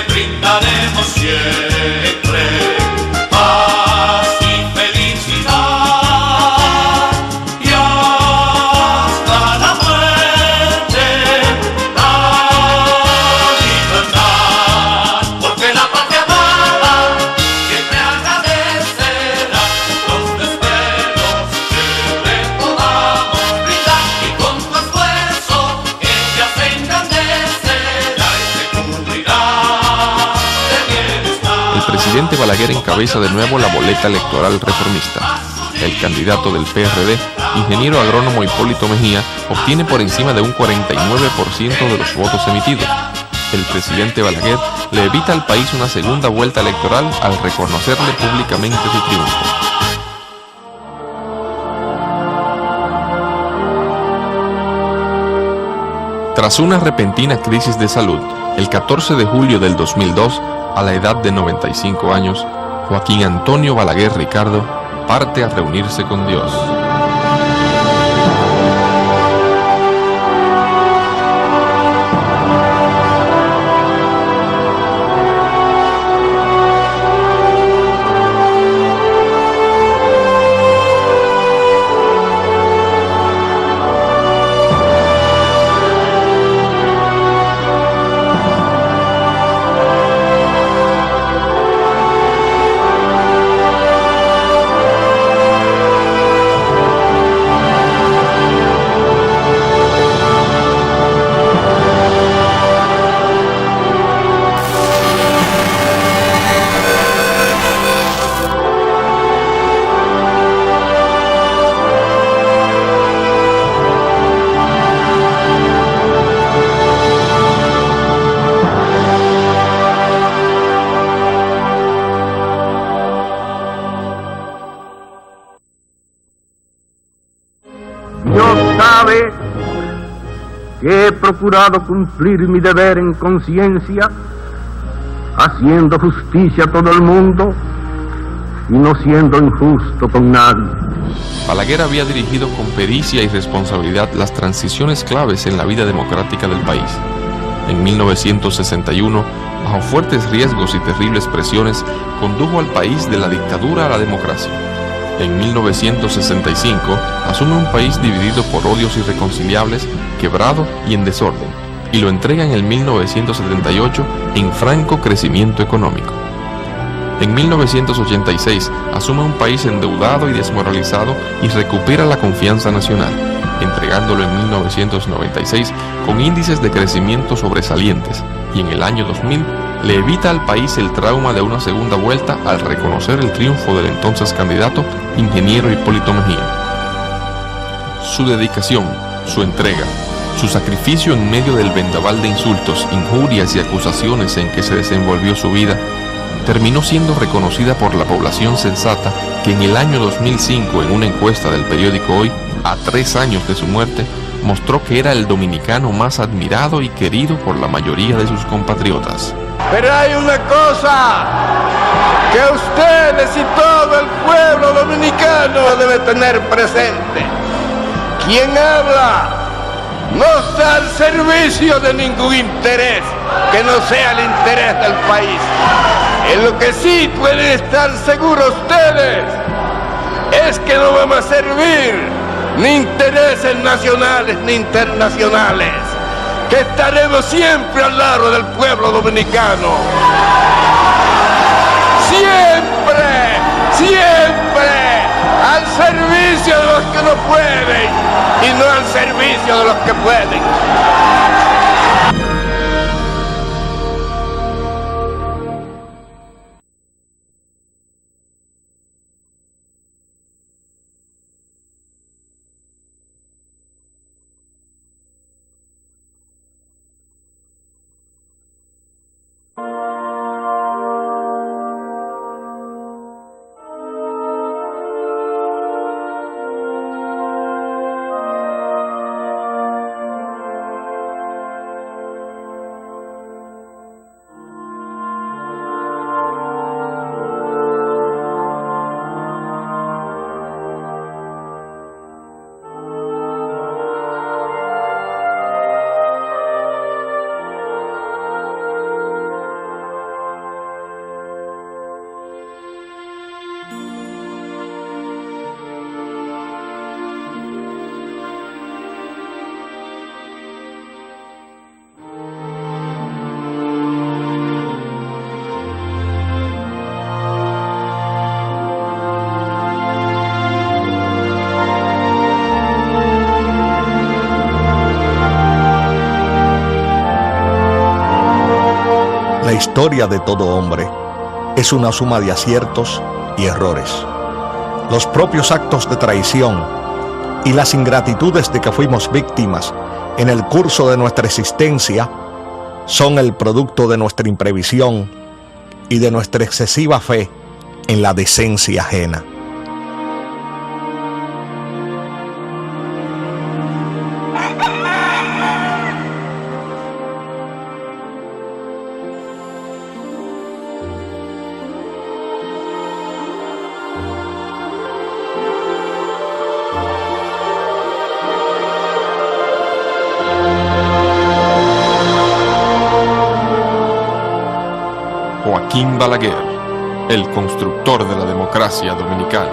Brindaremos siempre paz y felicidad y hasta la muerte la libertad, porque la patria amada siempre agradecerá los desvelos que podamos brindar y con tu esfuerzo ella se engrandecerá y se cumplirá. El presidente Balaguer encabeza de nuevo la boleta electoral reformista. El candidato del PRD, ingeniero agrónomo Hipólito Mejía, obtiene por encima de un 49% de los votos emitidos. El presidente Balaguer le evita al país una segunda vuelta electoral al reconocerle públicamente su triunfo. Tras una repentina crisis de salud, el 14 de julio del 2002, a la edad de 95 años, Joaquín Antonio Balaguer Ricardo parte a reunirse con Dios. Dios sabe que he procurado cumplir mi deber en conciencia, haciendo justicia a todo el mundo y no siendo injusto con nadie. Balaguer había dirigido con pericia y responsabilidad las transiciones claves en la vida democrática del país. En 1961, bajo fuertes riesgos y terribles presiones, condujo al país de la dictadura a la democracia. En 1965, asume un país dividido por odios irreconciliables, quebrado y en desorden, y lo entrega en el 1978 en franco crecimiento económico. En 1986, asume un país endeudado y desmoralizado y recupera la confianza nacional, entregándolo en 1996 con índices de crecimiento sobresalientes, y en el año 2000 le evita al país el trauma de una segunda vuelta al reconocer el triunfo del entonces candidato, ingeniero Hipólito Mejía. Su dedicación, su entrega, su sacrificio en medio del vendaval de insultos, injurias y acusaciones en que se desenvolvió su vida, terminó siendo reconocida por la población sensata que en el año 2005, en una encuesta del periódico Hoy, a 3 años de su muerte, mostró que era el dominicano más admirado y querido por la mayoría de sus compatriotas. Pero hay una cosa que ustedes y todo el pueblo dominicano debe tener presente. Quien habla no está al servicio de ningún interés que no sea el interés del país. En lo que sí pueden estar seguros ustedes es que no vamos a servir ni intereses nacionales ni internacionales, que estaremos siempre al lado del pueblo dominicano. Siempre, siempre al servicio de los que no pueden y no al servicio de los que pueden. La historia de todo hombre es una suma de aciertos y errores. Los propios actos de traición y las ingratitudes de que fuimos víctimas en el curso de nuestra existencia son el producto de nuestra imprevisión y de nuestra excesiva fe en la decencia ajena. Joaquín Balaguer, el constructor de la democracia dominicana.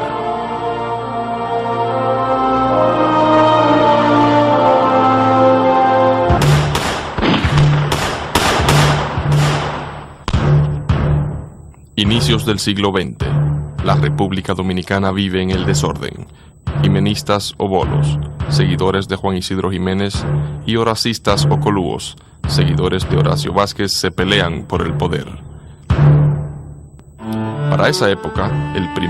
Inicios del siglo XX. La República Dominicana vive en el desorden. Jimenistas o bolos, seguidores de Juan Isidro Jiménez, y horacistas o colúos, seguidores de Horacio Vázquez, se pelean por el poder. Para esa época, el primer